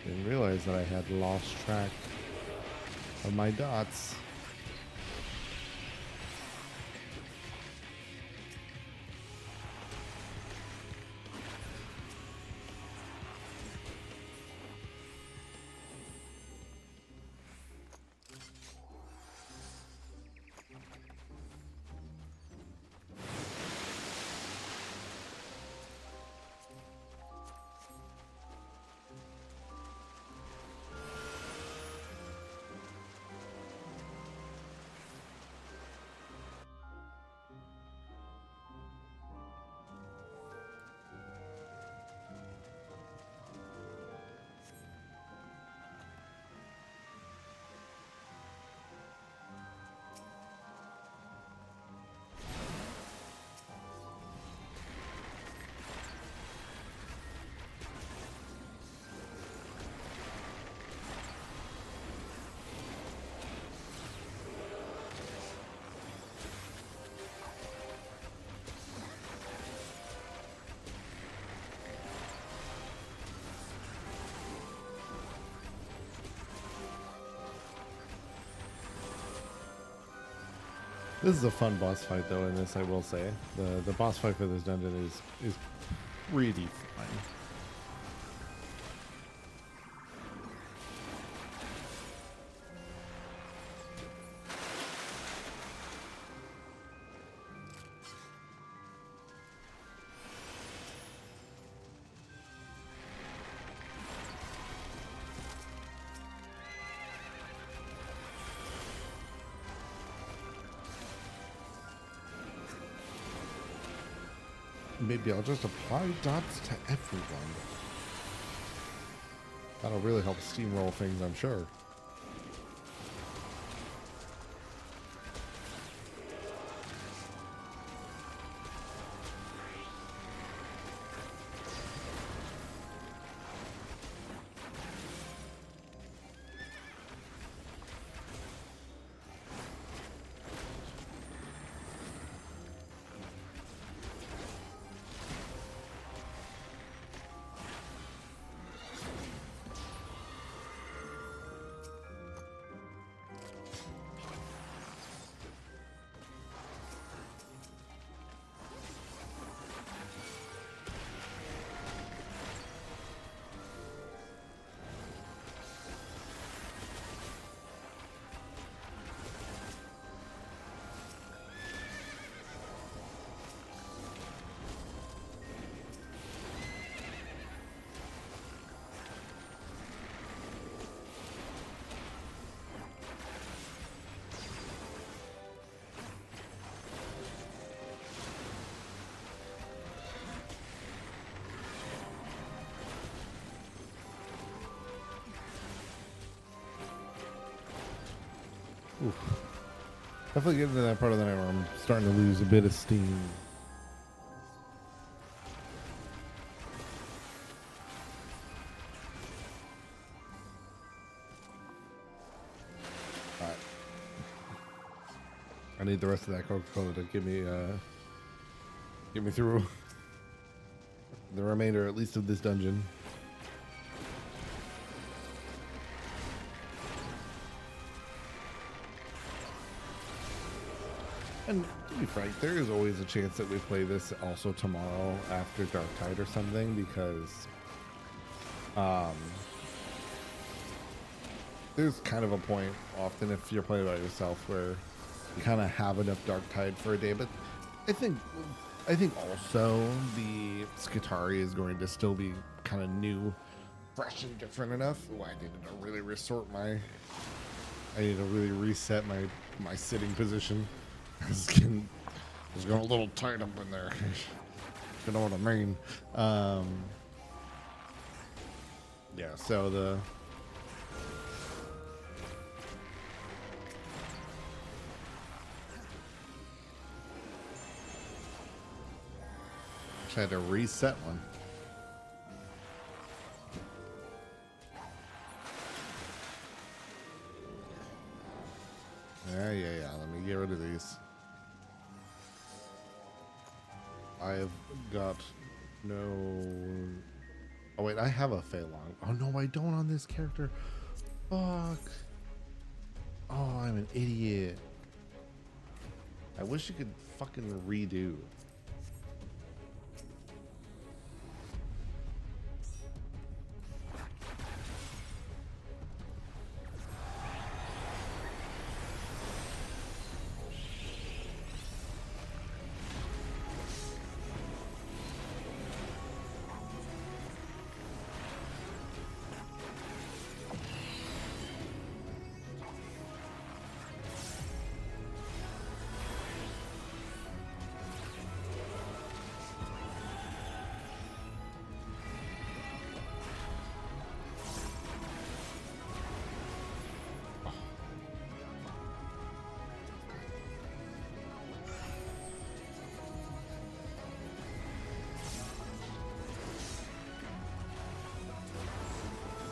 Didn't realize that I had lost track of my dots. This is a fun boss fight, though. In this, I will say, the boss fight for this dungeon is really fun. Maybe I'll just apply dots to everyone. That'll really help steamroll things, I'm sure. Oof. Definitely getting to that part of the night where I'm starting to lose a bit of steam. Alright. I need the rest of that Coca-Cola to get me through the remainder, at least, of this dungeon. And to be frank, there is always a chance that we play this also tomorrow after Darktide or something, because there's kind of a point often if you're playing by yourself where you kind of have enough Darktide for a day. But I think also the Skitari is going to still be kind of new, fresh, and different enough. Oh, I need to really reset my sitting position. It's getting a little tight up in there. You know what I mean? Yeah, so I had to reset one. Yeah. Let me get rid of these. I have got no... Oh, wait, I have a Fei Long. Oh, no, I don't on this character. Fuck. Oh, I'm an idiot. I wish you could fucking redo.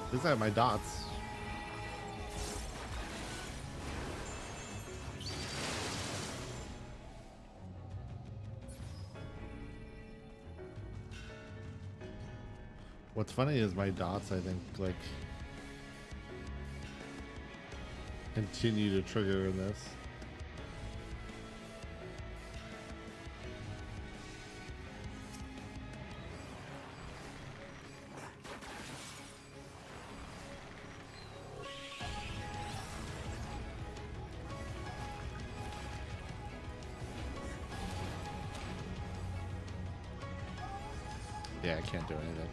At least I have my dots. What's funny is my dots, I think, like, continue to trigger in this. Yeah, I can't do anything.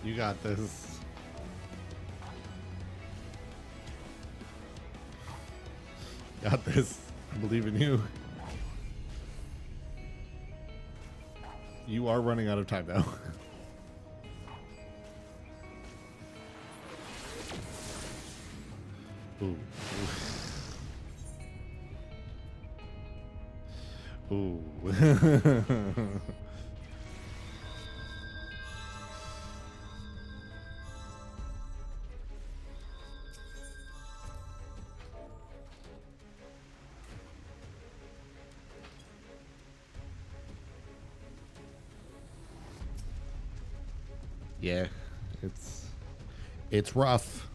You got this. Got this. I believe in you. You are running out of time now. Ooh. Ooh. Yeah, it's rough.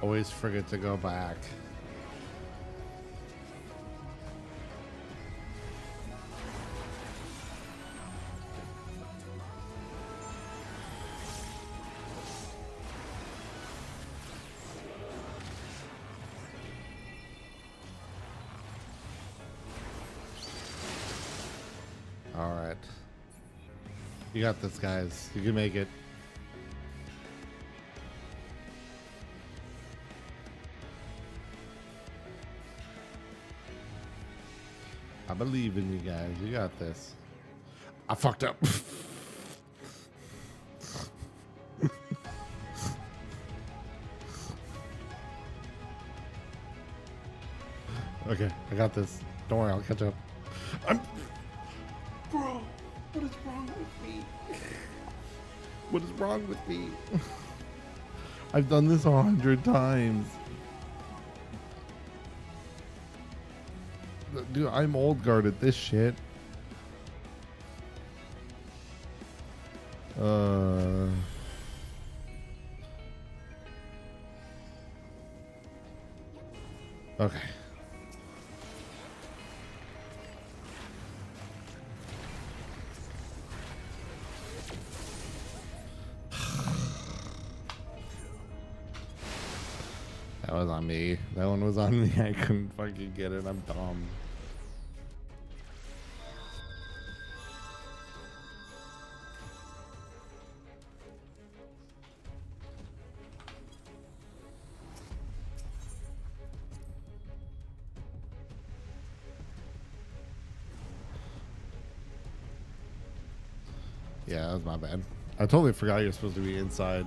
Always forget to go back. All right. You got this, guys. You can make it. I believe in you guys. You got this. I fucked up. Okay, I got this. Don't worry, I'll catch up. Bro, what is wrong with me? What is wrong with me? I've done this 100 times. Dude, I'm old guard at this shit. Okay. That was on me. That one was on me. I couldn't fucking get it. I'm dumb. Yeah, that was my bad. I totally forgot you're supposed to be inside.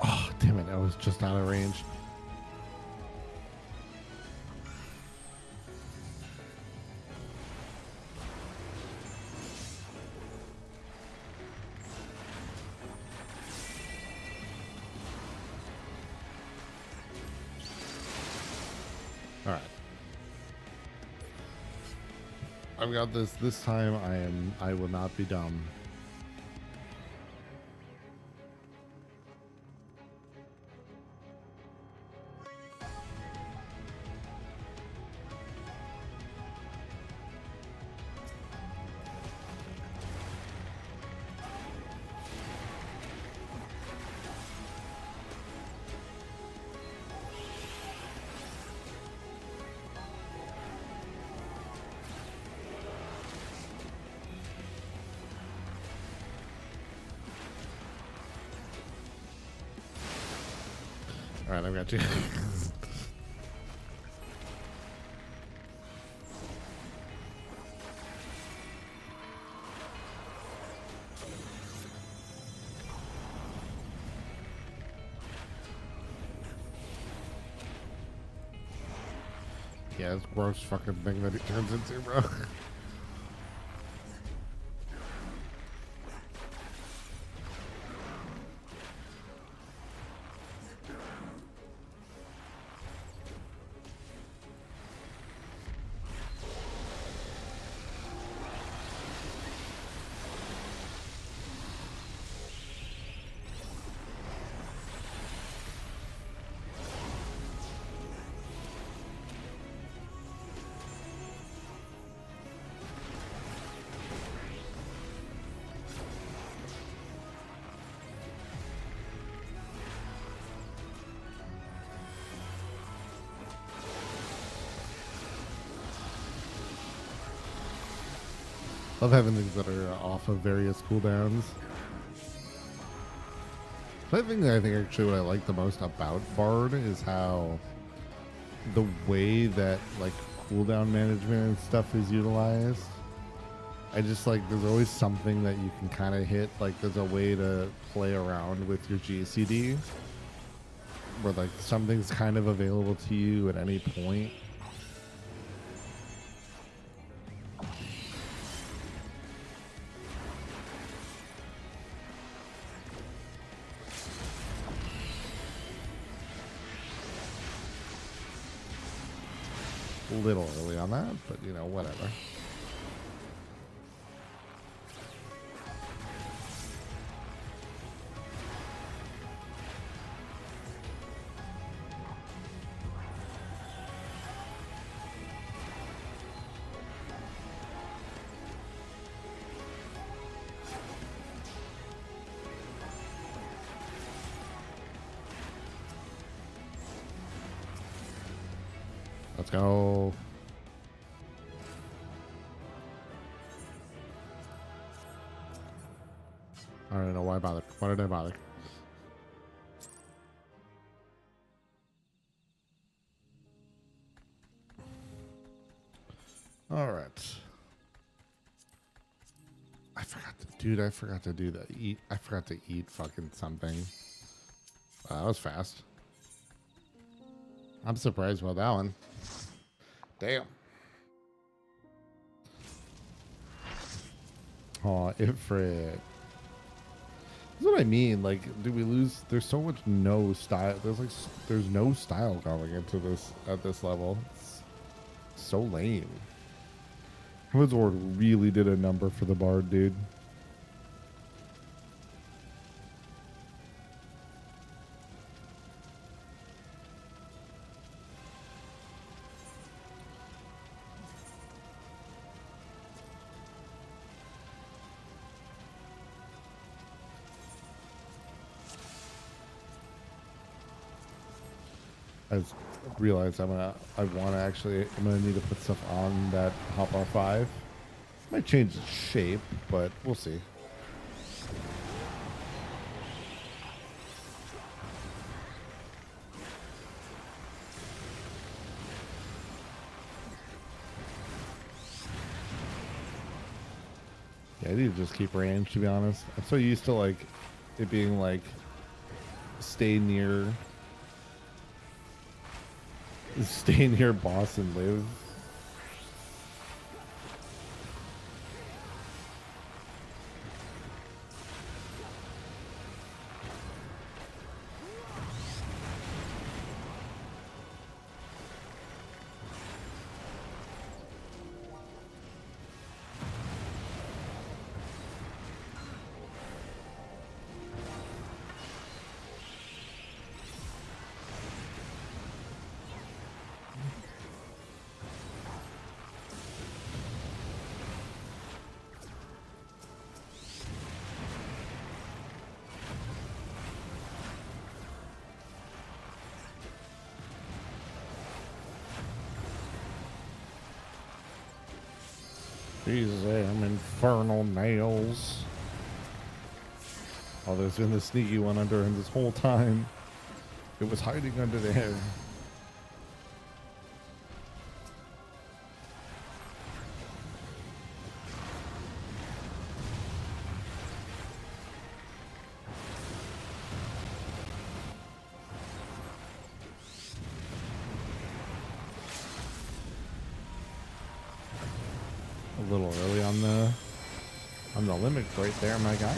Oh, damn it. I was just out of range. All right. I've got this. This time I will not be dumb. All right, I've got you. Yeah, this gross fucking thing that he turns into, bro. Love having things that are off of various cooldowns. The thing that I think actually what I like the most about Bard is how the way that like cooldown management and stuff is utilized. I just like there's always something that you can kind of hit. Like there's a way to play around with your GCD where like something's kind of available to you at any point. A little early on that, but you know, whatever. Let's go. I don't know why I bothered. Why did I bother? All right. I forgot to, dude. I forgot to do that. Eat. I forgot to eat fucking something. That was fast. I'm surprised about that one. Damn. Oh, Ifrit. That's what I mean. Like, do we lose? There's so much no style. There's no style going into this at this level. It's so lame. Heavensward really did a number for the bard, dude. I just realized I'm gonna need to put stuff on that Hotbar 5. Might change its shape, but we'll see. Yeah, I need to just keep range, to be honest. I'm so used to like it being like stay near boss and live. These damn infernal nails. Oh, there's been the sneaky one under him this whole time. It was hiding under there. A little early on the limit right there, my guy.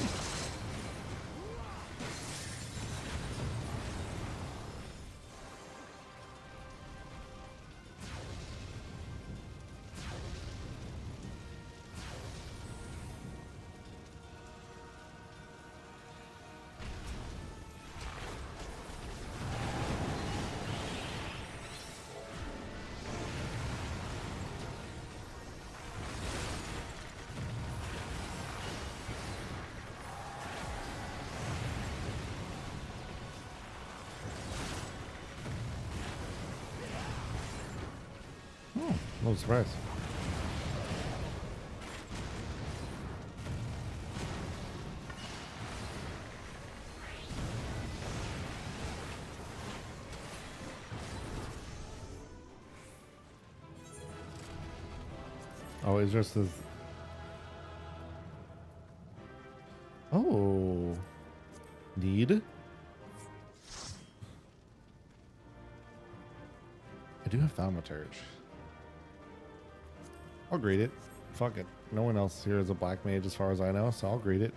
Oh, no surprise. Oh, it's just as... Oh. Need? I do have Thaumaturge. I'll greet it. Fuck it. No one else here is a black mage as far as I know, so I'll greet it.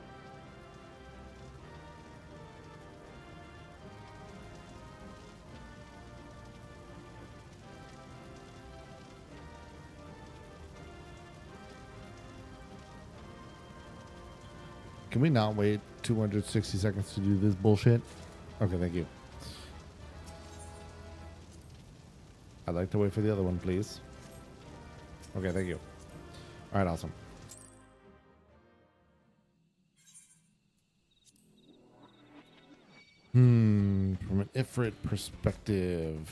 Can we not wait 260 seconds to do this bullshit? Okay, thank you. I'd like to wait for the other one, please. Okay, thank you. All right, awesome. From an Ifrit perspective,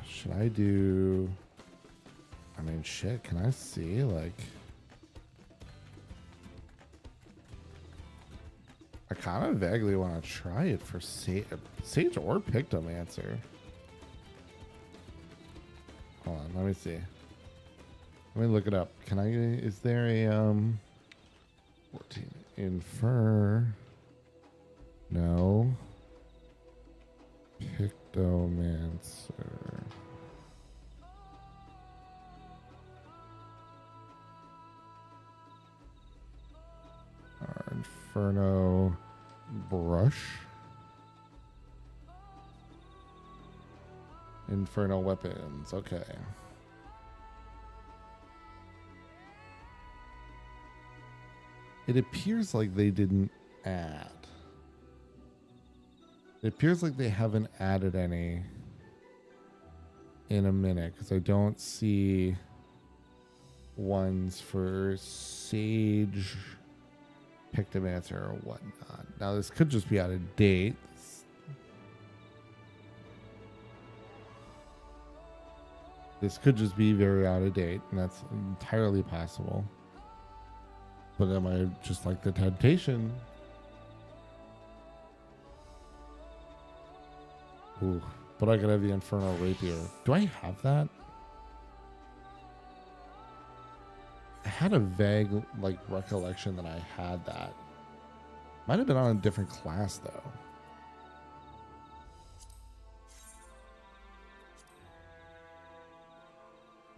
should I do... I mean, shit, can I see, like... I kind of vaguely want to try it for Sage or Pictomancer. Hold on, let me see. Let me look it up. Can I... Is there a... 14... Infer... No... Pictomancer. Inferno brush. Inferno weapons. Okay. It appears like they didn't add. It appears like they haven't added any in a minute because I don't see ones for Sage, Pictomancer, or whatnot. Now, this could just be out of date. This could just be very out of date, and that's entirely possible. But am I just like the temptation? Ooh, but I could have the Infernal Rapier. Do I have that? I had a vague, like, recollection that I had that. Might have been on a different class, though.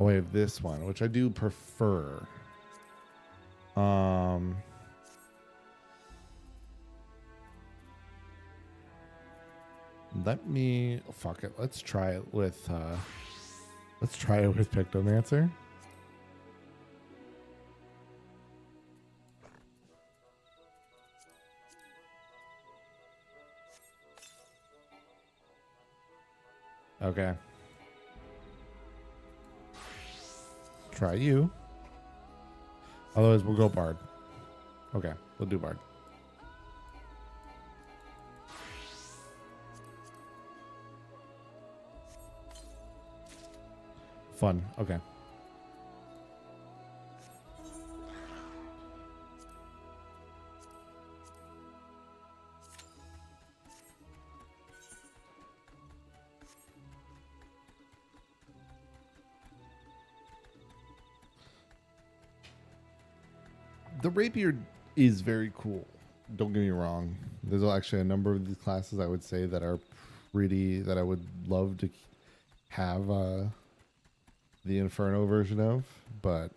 Oh, I have this one, which I do prefer. Let me... Fuck it. Let's try it with... let's try it with Pictomancer. Okay. Try you. Otherwise, we'll go Bard. Okay, we'll do Bard. Fun. Okay. The rapier is very cool. Don't get me wrong. There's actually a number of these classes I would say that are pretty, that I would love to have the Inferno version of, but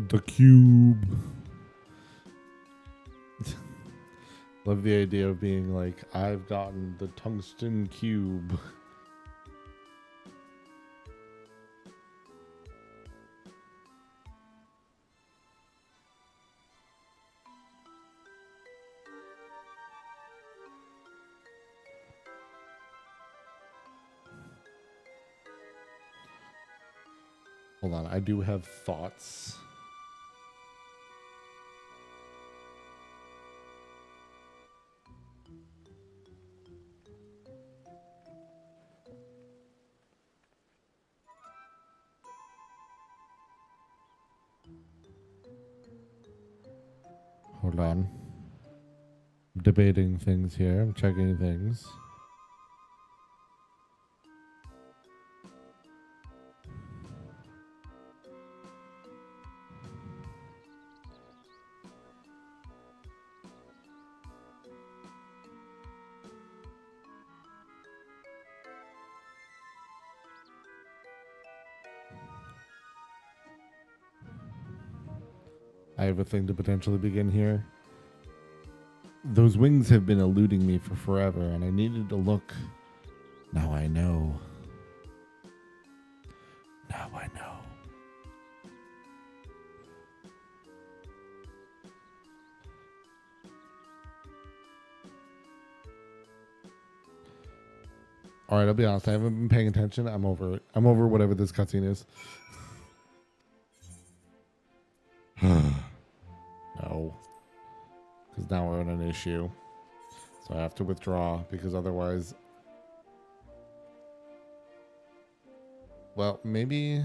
the cube. Love the idea of being like, I've gotten the tungsten cube. Hold on, I do have thoughts. Hold on. I'm debating things here. I'm checking things. I have a thing to potentially begin here. Those wings have been eluding me for forever, and I needed to look. Now I know. Now I know. All right, I'll be honest. I haven't been paying attention. I'm over it. I'm over whatever this cutscene is. No. Because now we're in an issue. So I have to withdraw because otherwise... Well, maybe...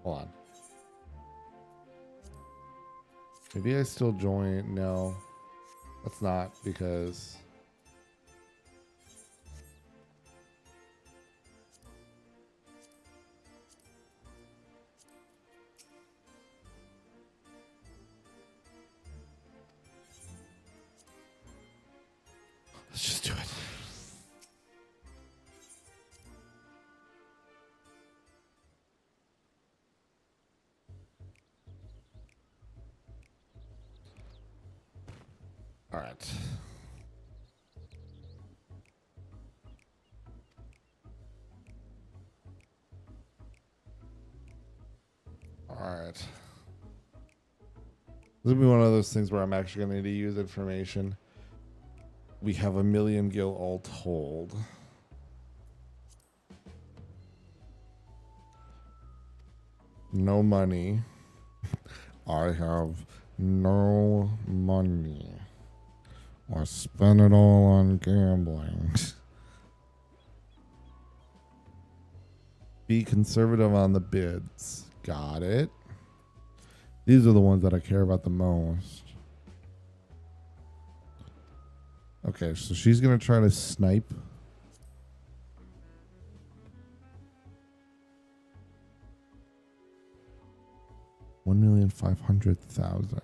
Hold on. Maybe I still join... No. Let's not because... Let's just do it. All right. All right. This will be one of those things where I'm actually going to need to use information. We have 1 million gil all told. No money. I have no money. Or spend it all on gambling. Be conservative on the bids. Got it. These are the ones that I care about the most. Okay, so she's going to try to snipe. $1,500,000.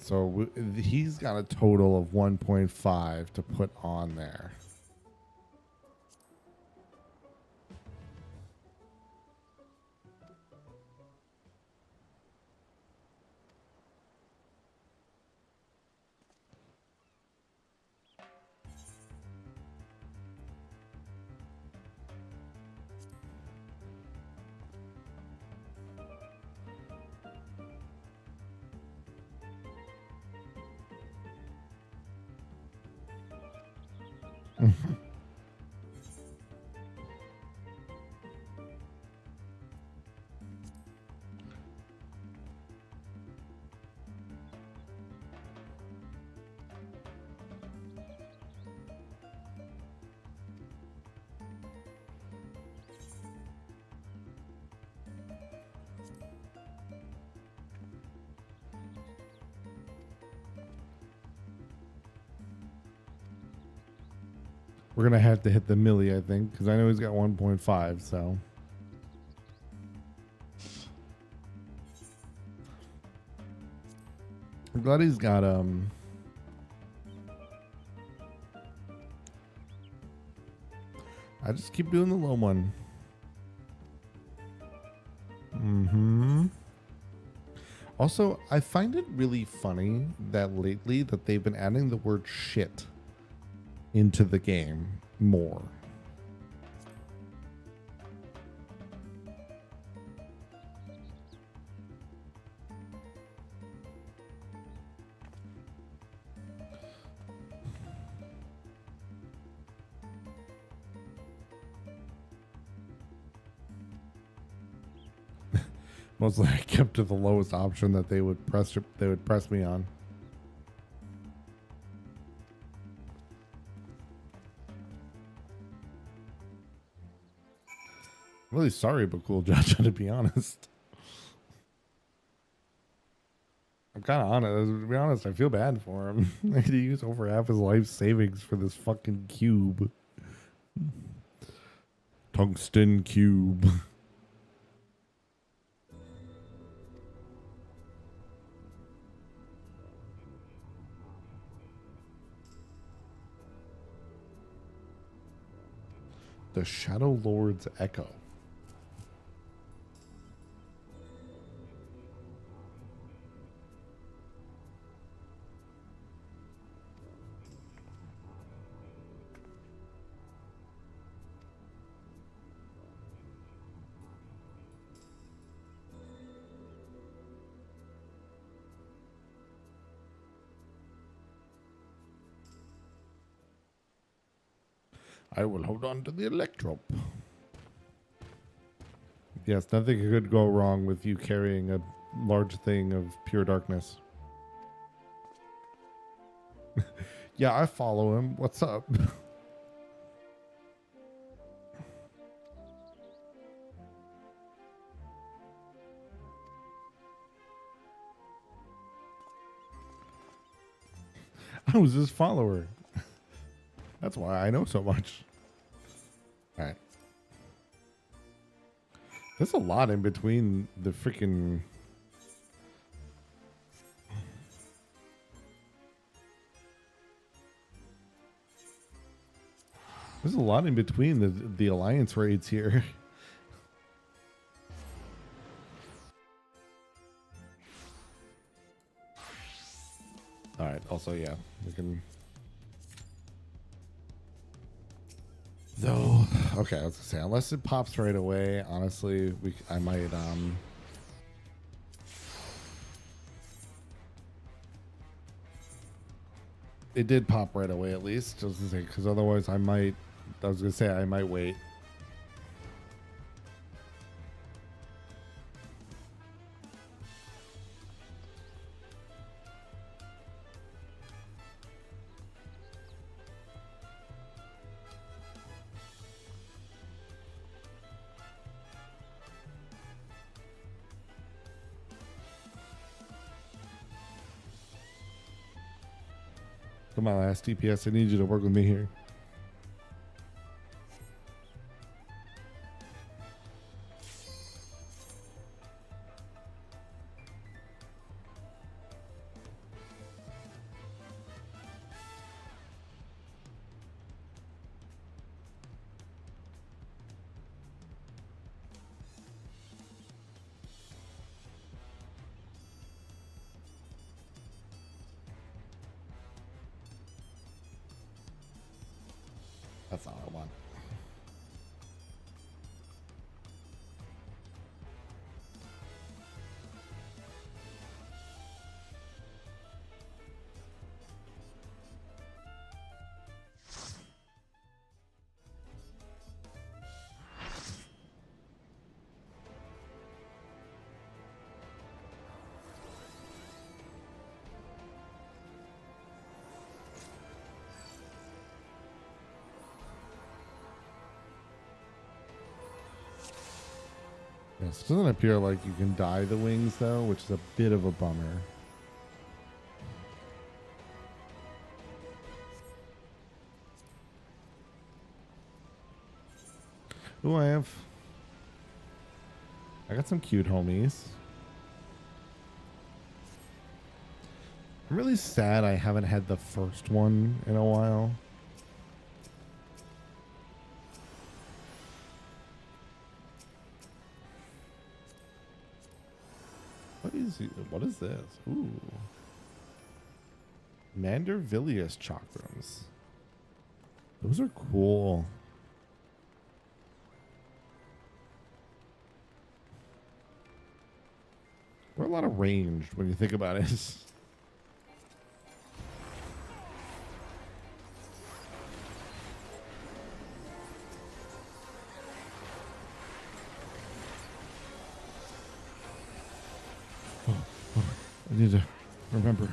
So he's got a total of 1.5 to put on there. We're going to have to hit the milli, I think, because I know he's got 1.5, so. I'm glad he's got, I just keep doing the low one. Also, I find it really funny that lately that they've been adding the word shit into the game more. Mostly I kept to the lowest option that they would press me on. I'm really sorry, but cool Judge, to be honest. I'm kind of honest. To be honest, I feel bad for him. I had to use over half his life savings for this fucking cube. Tungsten cube. The Shadow Lord's Echo. I will hold on to the Electrope. Yes, nothing could go wrong with you carrying a large thing of pure darkness. Yeah, I follow him. What's up? I was his follower. That's why I know so much. All right. There's a lot in between the freaking... There's a lot in between the alliance raids here. All right. Also, yeah, we can... Though, okay, I was gonna say, unless it pops right away, honestly, I might, it did pop right away at least, I was gonna say, because otherwise I might wait. Come on, last DPS, I need you to work with me here. That's all I want. Yes, it doesn't appear like you can dye the wings though, which is a bit of a bummer. Ooh, I got some cute homies. I'm really sad I haven't had the first one in a while. What is this? Ooh. Mandervilius chakrams. Those are cool. We're a lot of ranged when you think about it. need to remember.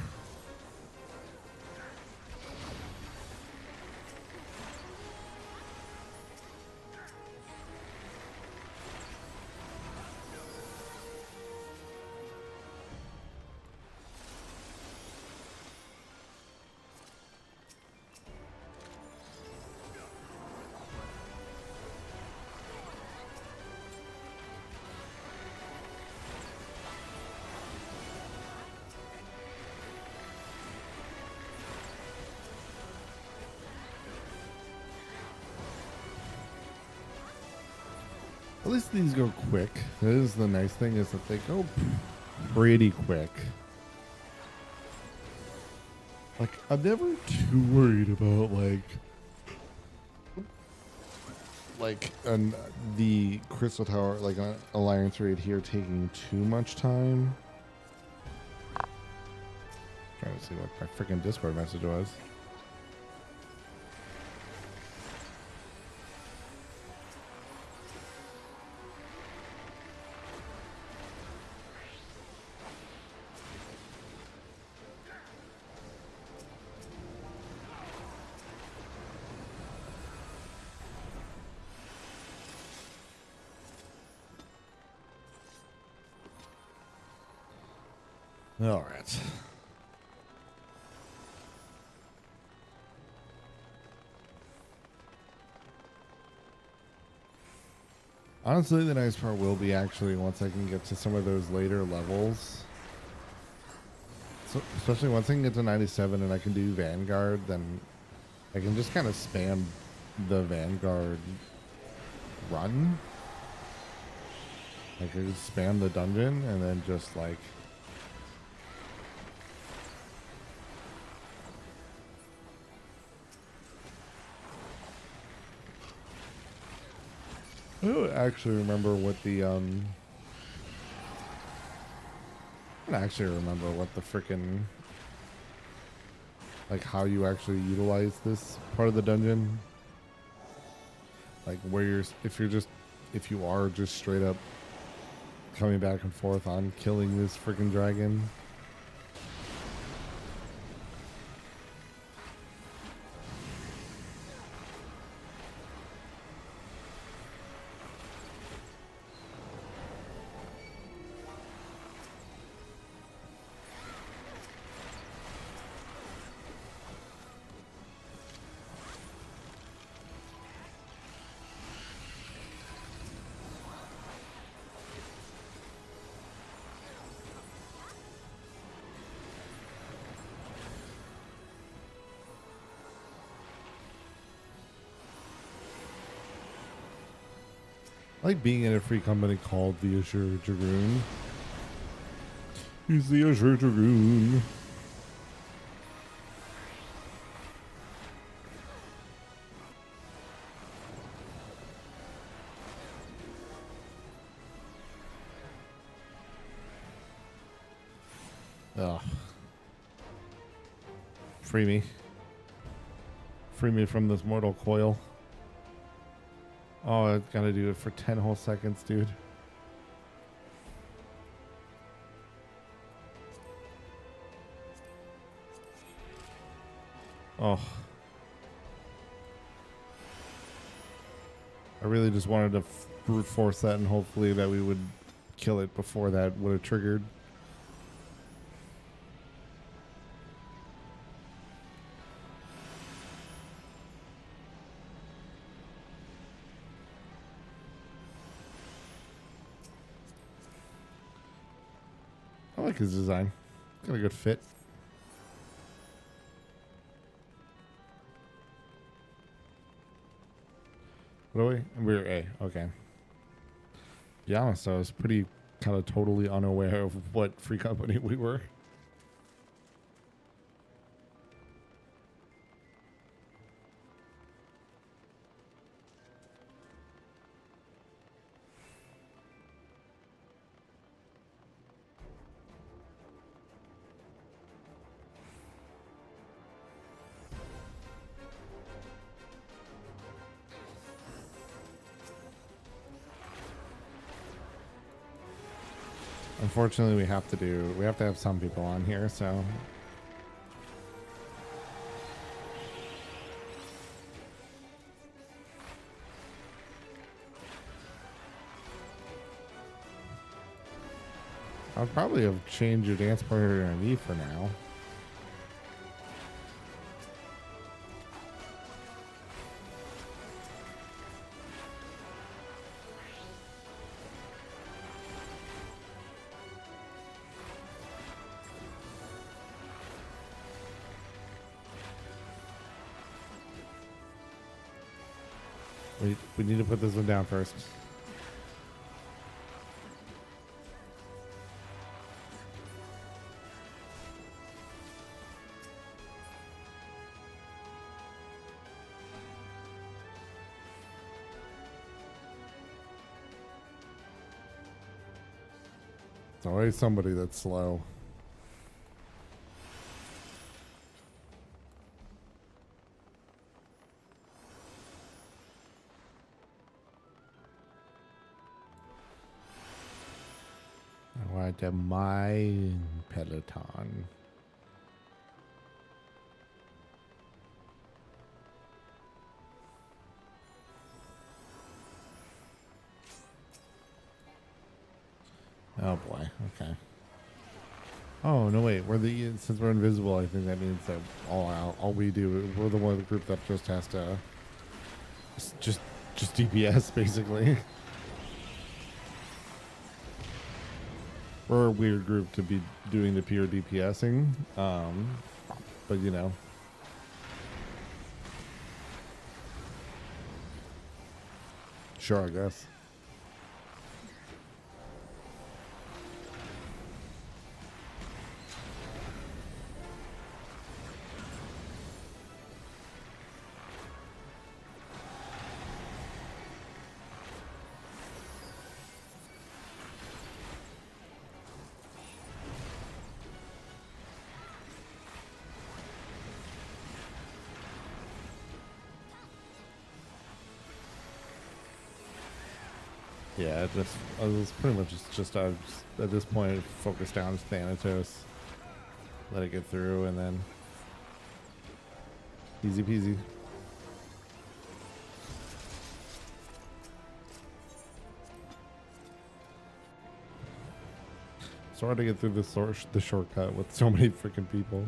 At least these go quick. That is the nice thing, is that they go pretty quick. Like, I'm never too worried about the Crystal Tower, like an Alliance raid here taking too much time. Trying to see what my freaking Discord message was. All right. Honestly, the nice part will be actually once I can get to some of those later levels. So, especially once I can get to 97 and I can do Vanguard, then I can just kind of spam the Vanguard run. Like, I just spam the dungeon and then just like... I don't actually remember what the I don't actually remember what the frickin', like, how you actually utilize this part of the dungeon. Like, where you're, if you are just straight up coming back and forth on killing this frickin' dragon. I like being in a free company called the Azure Dragoon. He's the Azure Dragoon. Ugh. Free me. Free me from this mortal coil. Oh, I gotta do it for 10 whole seconds, dude. Oh. I really just wanted to brute force that, and hopefully that we would kill it before that would have triggered. I like his design. Got a good fit. What are we? We're A. Okay. Be honest, I was pretty kind of totally unaware of what free company we were. Unfortunately, we have to have some people on here, so. I'll probably have changed your dance partner to me for now. We need to put this one down first. It's always somebody that's slow. I want to mine Peloton. Oh boy. Okay. Oh no! Wait. Since we're invisible, I think that means that all we do, we're the one of the group that just has to just DPS basically. We're a weird group to be doing the pure DPSing, but you know. Sure, I guess. Yeah, I was pretty much just at this point focused down Thanatos, let it get through, and then easy peasy. It's hard to get through the shortcut with so many freaking people.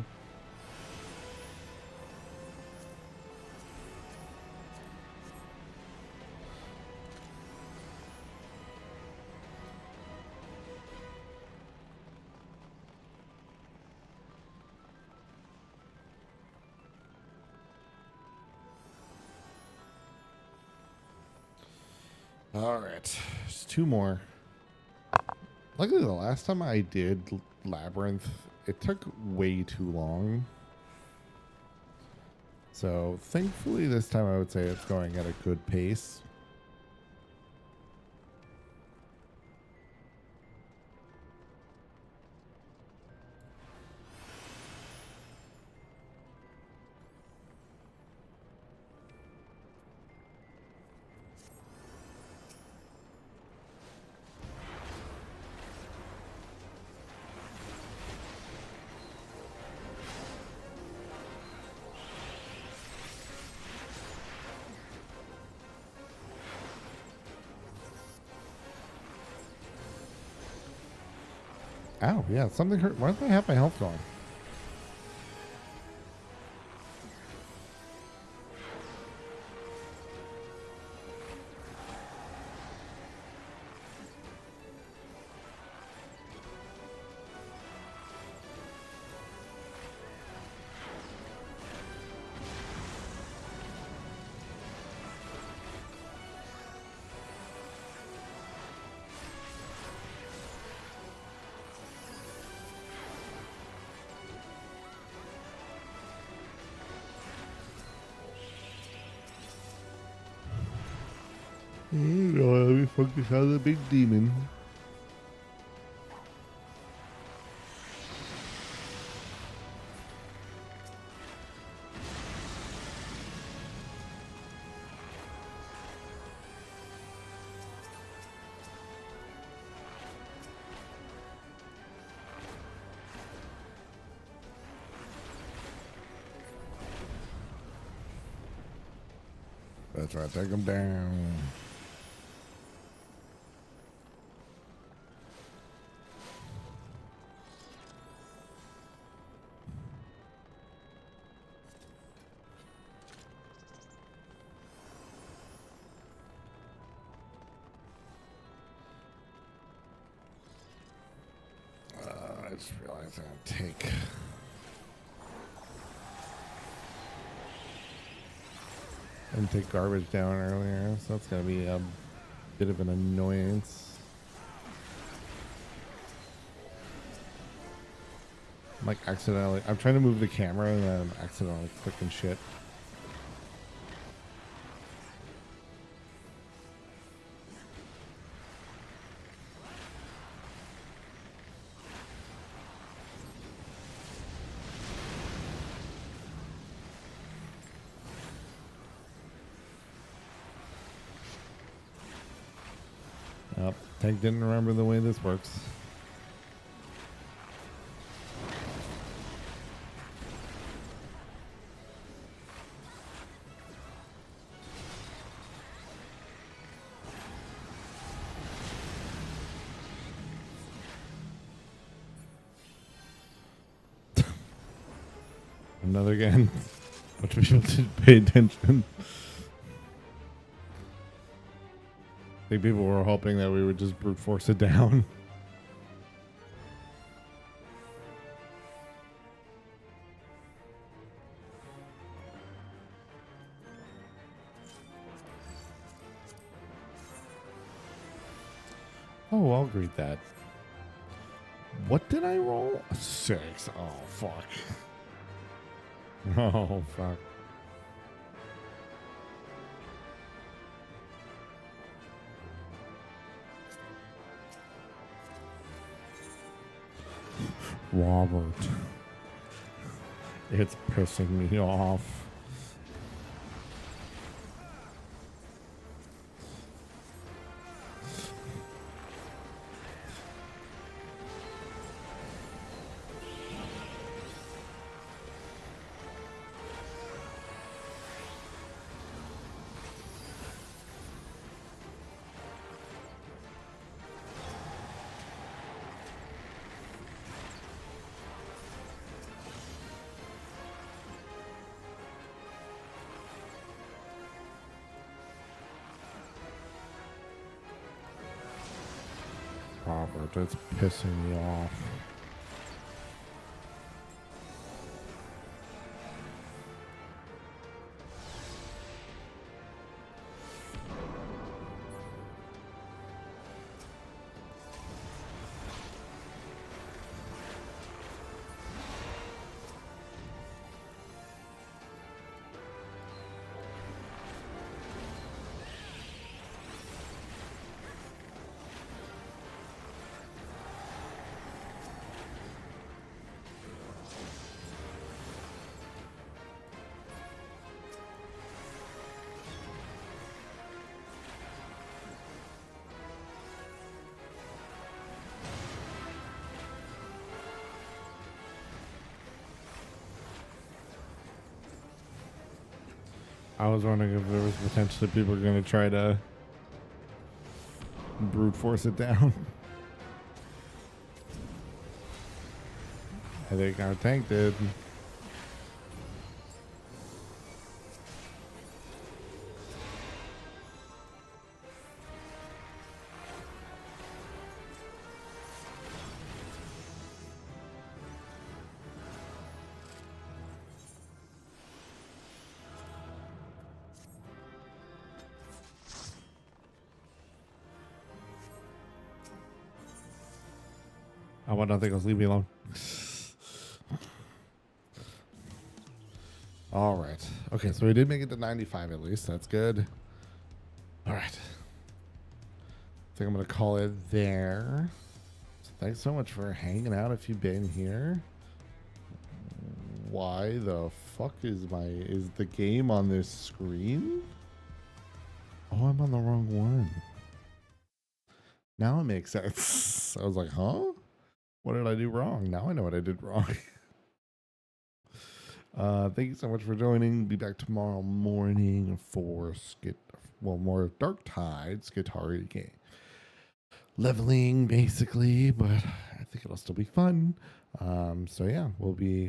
All right, just two more. Luckily, the last time I did Labyrinth, it took way too long. So thankfully this time I would say it's going at a good pace. Ow, yeah, something hurt. Why don't I have my health gone? Let me focus on the big demon. That's right. Take them down. I just realized I'm going to take... And take garbage down earlier, so that's going to be a bit of an annoyance. I'm like accidentally... I'm trying to move the camera and then I'm accidentally clicking shit. Yep, Tank didn't remember the way this works. Another again. Bunch of people didn't pay attention. I think people were hoping that we would just brute force it down. Oh, I'll greet that. What did I roll? 6. Oh, fuck. Oh, fuck. Robert. It's pissing me off. Robert, it's pissing me off. I was wondering if there was potentially people going to try to brute force it down. I think our tank did. I want nothing else. Leave me alone. All right. Okay, so we did make it to 95 at least. That's good. All right. I think I'm going to call it there. So thanks so much for hanging out if you've been here. Why the fuck is the game on this screen? Oh, I'm on the wrong one. Now it makes sense. I was like, huh? What did I do wrong? Now I know what I did wrong. Thank you so much for joining. Be back tomorrow morning for more Dark Tide Skitari game. Leveling basically, but I think it'll still be fun. So yeah, we'll be